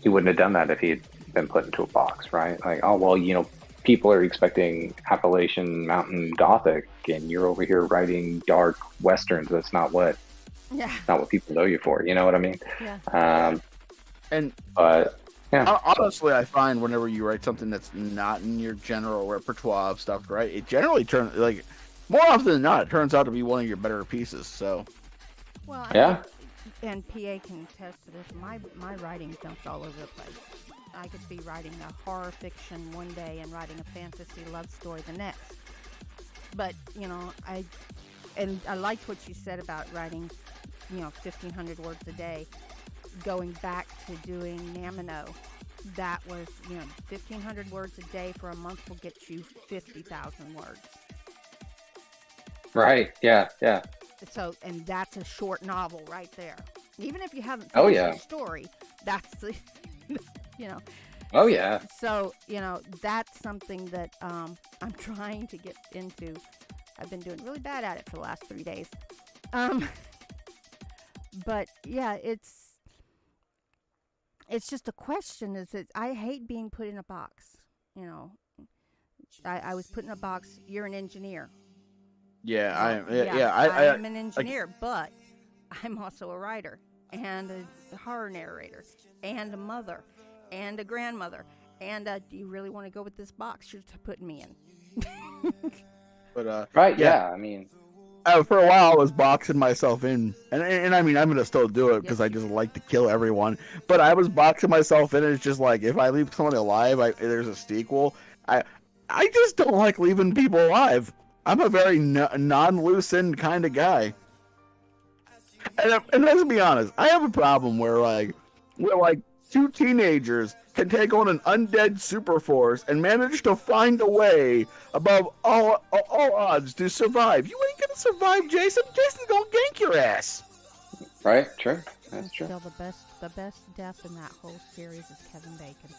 wouldn't have done that if he had been put into a box, right? Like, oh well, people are expecting Appalachian Mountain Gothic, and you're over here writing dark westerns. That's not what people know you for. You know what I mean? Yeah. Honestly, I find whenever you write something that's not in your general repertoire of stuff, right, it generally turns, like, more often than not, it turns out to be one of your better pieces. So, Well, and PA can attest to this. My writing jumps all over the place. I could be writing a horror fiction one day and writing a fantasy love story the next. But I liked what you said about writing, 1,500 words a day. Going back to doing Namino, that was, 1,500 words a day for a month will get you 50,000 words. Right. Yeah. So, and that's a short novel right there. Even if you haven't Oh, finished yeah. the story, that's the, Oh yeah. So, that's something that I'm trying to get into. I've been doing really bad at it for the last 3 days. But yeah, it's just a question. Is that I hate being put in a box. I was put in a box. You're an engineer. yeah, I am an engineer, but I'm also a writer and a horror narrator and a mother and a grandmother. And do you really want to go with this box you're putting me in? but Right. Yeah. I mean, for a while I was boxing myself in, and I mean, I'm gonna still do it because I just like to kill everyone. But I was boxing myself in. It's just like, if I leave someone alive, there's a sequel. I just don't like leaving people alive. I'm a very non-loose end kind of guy. And let's be honest, I have a problem where like two teenagers can take on an undead super force and manage to find a way above all odds to survive. You ain't gonna survive, Jason. Jason's gonna gank your ass. Right? True. That's And true. still the best death in that whole series is Kevin Bacon.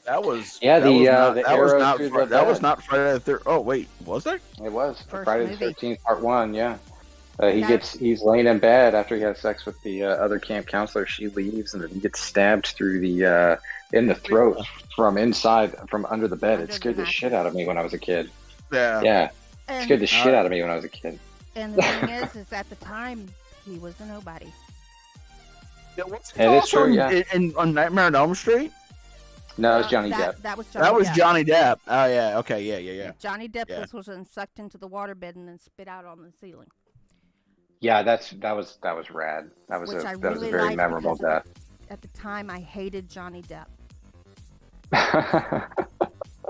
That was the that through the was bed. not Friday the 13th. Oh wait, was that? It was First Friday the movie. 13th, Part 1. Yeah. That- He's laying in bed after he has sex with the other camp counselor. She leaves, and then he gets stabbed through the in the throat from under the bed. Under It scared the the shit out of me when I was a kid. Yeah. Yeah, it And, scared the shit out of me when I was a kid. and the thing is at the time he was a nobody. Yeah, what's It is true, yeah. On Nightmare on Elm Street? No, it was Johnny Depp. That was Johnny That was Depp. Johnny Depp. Oh yeah. Okay. Yeah. Johnny Depp Yeah. was sucked into the waterbed and then spit out on the ceiling. Yeah, that was rad. That was Which a I that was a really very liked memorable because death. At the time, I hated Johnny Depp.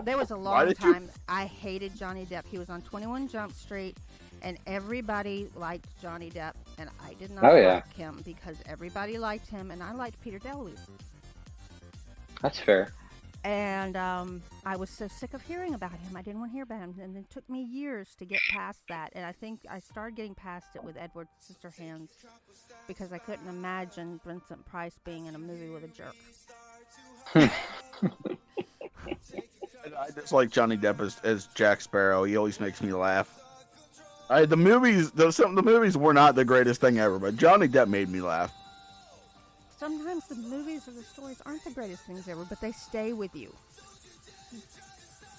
There was a long did you? time I hated Johnny Depp. He was on 21 Jump Street, and everybody liked Johnny Depp, and I did not Oh, yeah. like him because everybody liked him, and I liked Peter DeLuise. That's fair. And I was so sick of hearing about him. I didn't want to hear about him, and it took me years to get past that. And I think I started getting past it with Edward Scissorhands because I couldn't imagine Vincent Price being in a movie with a jerk. I just like Johnny Depp as Jack Sparrow. He always makes me laugh. The movies were not the greatest thing ever, but Johnny Depp made me laugh. Sometimes the movies or the stories aren't the greatest things ever, but they stay with you.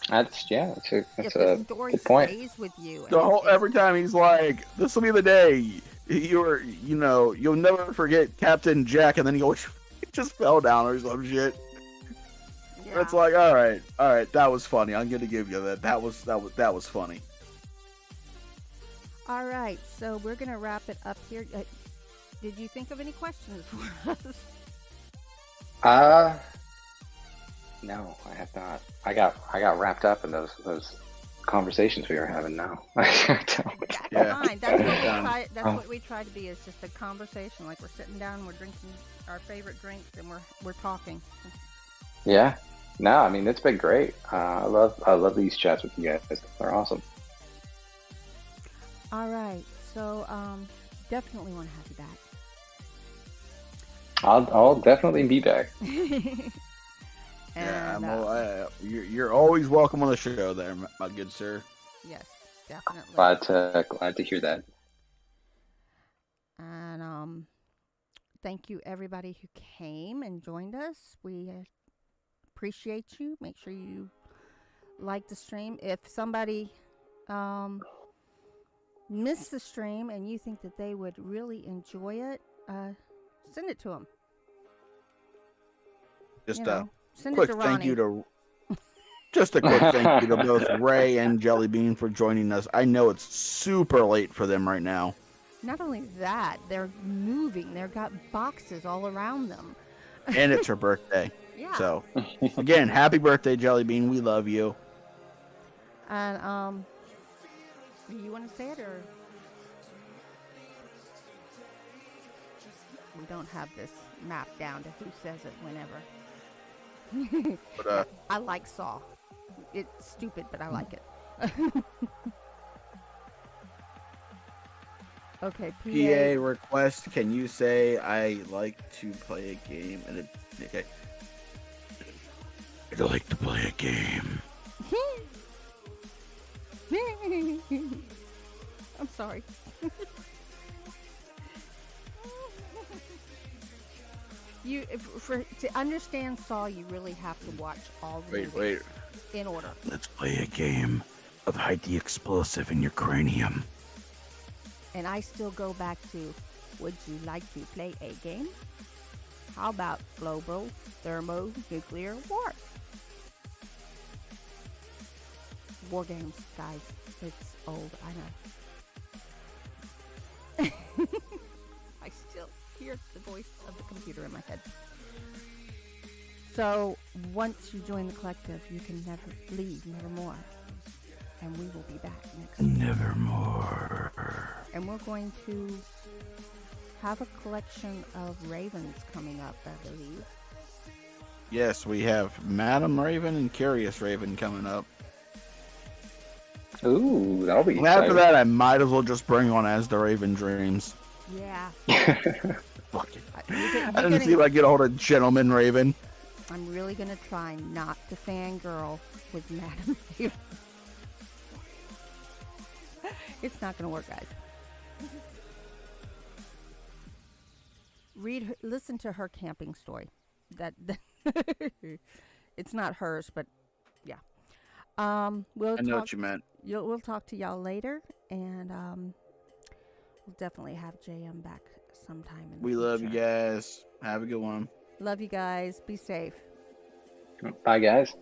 That's If a the story good point. stays with you. Every time he's like, "This will be the day you'll never forget Captain Jack," and then he always just fell down or some shit. Yeah. It's like, all right, that was funny. I'm gonna give you that. That was funny. All right, so we're gonna wrap it up here. Did you think of any questions for us? No, I have not. I got wrapped up in those conversations we were having now. That's Yeah. fine. That's what we Yeah. try. That's what we try to be. Is just a conversation. Like we're sitting down, we're drinking our favorite drinks, and we're talking. Yeah. No, I mean it's been great. I love these chats with you guys. They're awesome. All right, so definitely want to have you back. I'll definitely be back. And, you're always welcome on the show, there, my good sir. yes, definitely. Glad to hear that. And thank you everybody who came and joined us. We appreciate you. Make sure you like the stream. If somebody missed the stream and you think that they would really enjoy it, send it to them. Just Send quick it to thank Ronnie. you to just a quick thank you to both Ray and Jellybean for joining us. I know it's super late for them right now. Not only that, they're moving. They've got boxes all around them. And it's her birthday. Yeah. So again, happy birthday, Jellybean. We love you. And do you want to say it or? We don't have this mapped down to who says it whenever. But I like Saw. It's stupid, but I like it. Okay, PA request. Can you say I like to play a game? And okay. I'd like to play a game. I'm sorry. To understand Saw, you really have to watch all the movies Wait. in order. Let's play a game of hide the explosive in your cranium. And I still go back to, would you like to play a game? How about global thermonuclear war? War games, guys. It's old, I know. I still hear the voice of the computer in my head. So, once you join the collective, you can never leave Nevermore. And we will be back next week. Nevermore. And we're going to have a collection of ravens coming up, I believe. Yes, we have Madam Raven and Curious Raven coming up. Ooh, that'll be And after exciting. that, I might as well just bring on As the Raven Dreams. Yeah. Fuck it. You're I didn't gonna- see if I get a hold of Gentleman Raven. I'm really gonna try not to fangirl with Madam Raven. It's not gonna work, guys. Listen to her camping story. That it's not hers, but yeah. We'll I know talk. what you meant. We'll talk to y'all later, and we'll definitely have JM back sometime in the We love you future. guys. Have a good one. Love you guys. Be safe. Bye, guys.